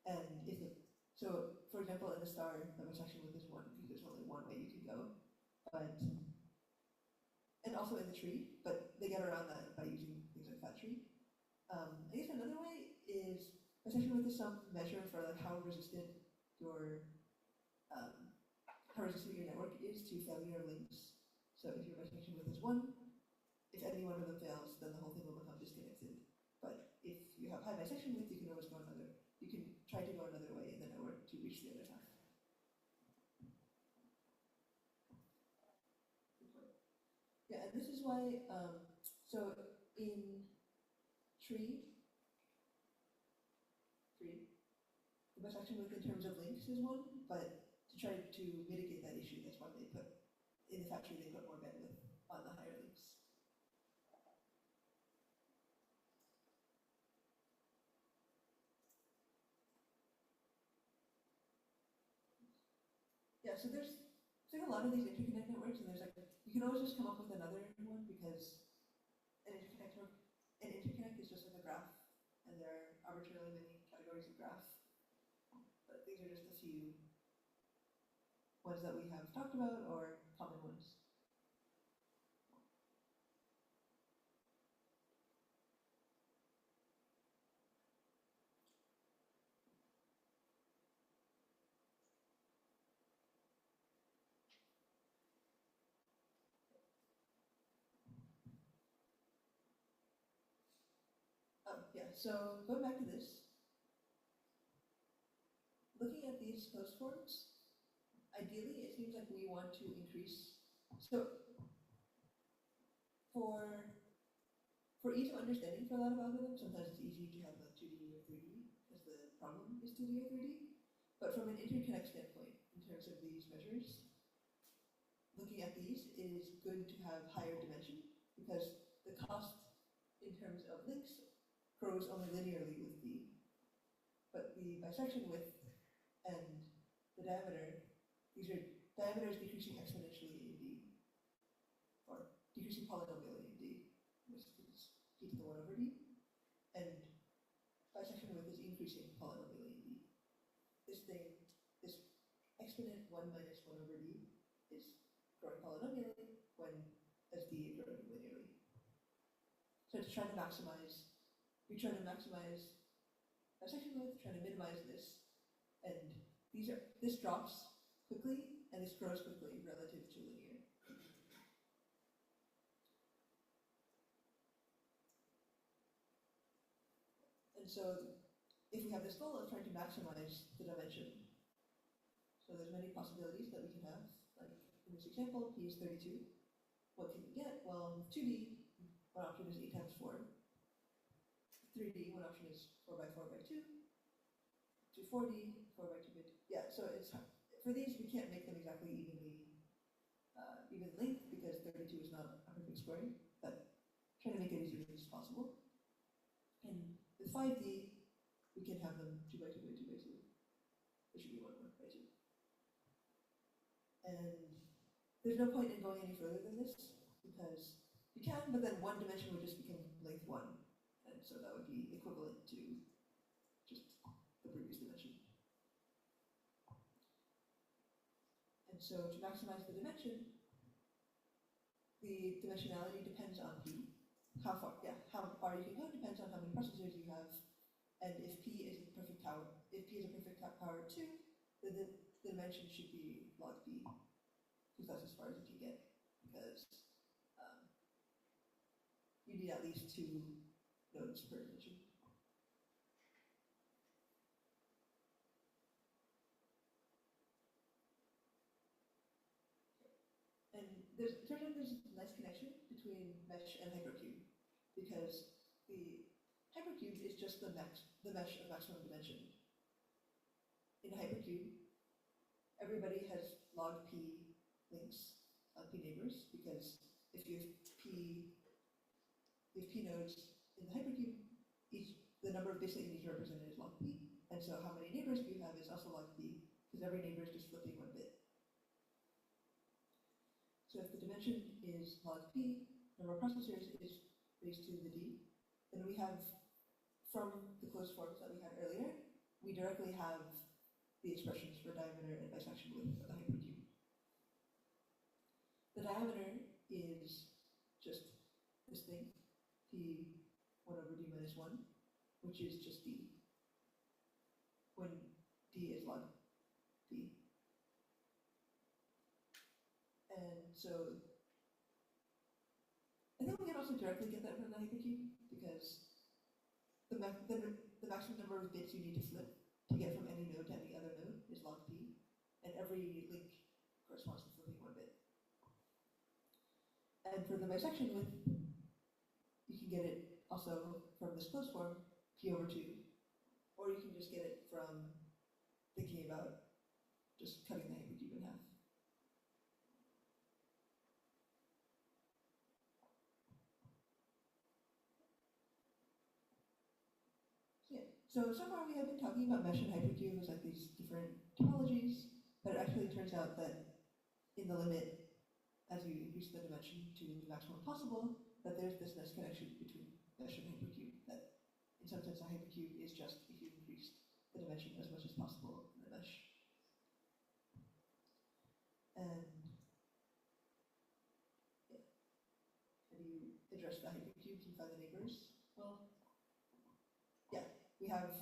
And so for example, in a star, the bisection width is 1 because there's only one way you can go. And also in the tree, but they get around that by using things like fat tree. I guess another way is bisection width is some measure for like how resistant your network is to failure links. So if your bisection width is 1, if any one of them fails, then the whole thing will become disconnected. But if you have high bisection width, you can always you can try to go another way in the network to reach the other half. Yeah, and this is why, so in tree, the bisection width in terms of links is 1, but to try to mitigate that issue, that's why they put, in the fat tree, they put more bandwidth on the higher links. yeah, so there's like a lot of these interconnect networks, and there's like, you can always just come up with another one because an interconnect is just like a graph, and there are arbitrarily many categories of graph. But these are just a few ones that we have talked about or common ones. Yeah, so going back to this, looking at these closed forms, ideally it seems like we want to increase, so for ease of understanding for a lot of algorithms, sometimes it's easy to have a 2D or 3D because the problem is 2D or 3D. But from an interconnect standpoint, in terms of these measures, looking at these, it is good to have higher dimension because the cost in terms of links grows only linearly with D. But the bisection width and the diameter, these are diameters decreasing exponentially in D, or decreasing polynomially in D, which is e to the 1 over D, and bisection width is increasing polynomially in D. This thing, this exponent 1 minus 1 over D is growing polynomially when as D is growing linearly. So to try to maximize, we try to maximize bisection width, try to minimize this, and this drops quickly and this grows quickly relative to linear. And so if we have this goal of trying to maximize the dimension, so there's many possibilities that we can have. Like in this example, P is 32. What can we get? Well, with 2D, one option is 8 times 4. 3D, one option is 4 by 4 by 2. To 4D, 4 by 2 by 2. Yeah, so it's for these, we can't make them exactly even length because 32 is not a perfect square, but try to make it as even as possible. And with 5D, we can have them 2 by 2 by 2 by 2. It should be 1 by 2. And there's no point in going any further than this because you can, but then one dimension would just become length 1. And so that would be equivalent to just the previous dimension. And so to maximize the dimension, the dimensionality depends on P. How far you can go depends on how many processors you have. And if P is a perfect power, if P is a perfect power 2, then the dimension should be log P, because that's as far as you can get. Because you need at least 2 nodes per dimension. And it turns out there's a nice connection between mesh and hypercube, because the hypercube is just the mesh of maximum dimension. In a hypercube, everybody has log P links, log P neighbors, because if you have P nodes in the hypercube, the number of bits that you need to represent it is log P, and so how many neighbors you have is also log P, because every neighbor is just flipping 1 bit. So if the dimension is log P, number of processors is raised to the D, then we have, from the closed forms that we had earlier, we directly have the expressions for diameter and bisection width of the hypercube. The diameter is just this thing, P 1 over D minus 1, which is just D, when D is log P. And so, I think we can also directly get that from the hypercube, because the maximum number of bits you need to flip to get from any node to any other node is log P, and every link corresponds to flipping 1 bit. And for the bisection width, you can get it also from this closed form, P over 2, or you can just get it from thinking about just cutting the hypercube in half. So far we have been talking about mesh and hypercube as like these different topologies, but it actually turns out that in the limit, as you increase the dimension to the maximum possible, that there's this nice connection between mesh and hypercube, that in some sense a hypercube is just if you increased the dimension as much as possible in the mesh. And yeah, how do you address the hypercube? Do you find the neighbors? Well, yeah, we have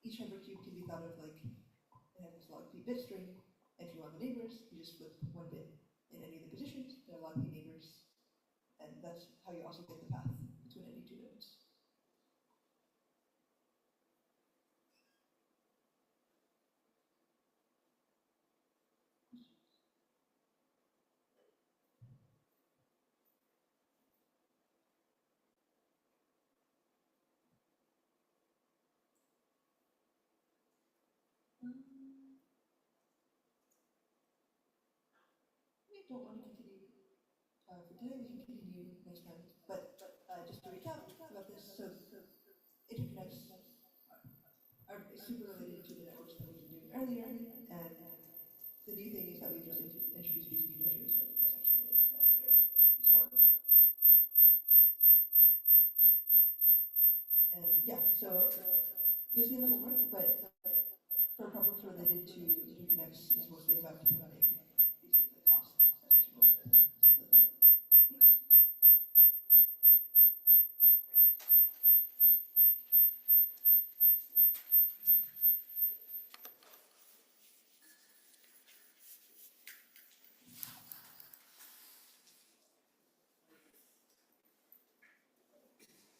each hypercube can be thought of like it has this log p bit string, and if you want the neighbors, you just flip one bit in any of the positions, there are log p neighbors, and that's how you also get the path between any two nodes. We don't want to continue for today, we can continue next time. But just to recap about this, so interconnects are super related to the networks that we've been doing earlier, and the new thing is that we just introduced these new features like section width, diameter, and so on. And yeah, so you'll see in the homework, but for problems related to interconnects, it's mostly about keeping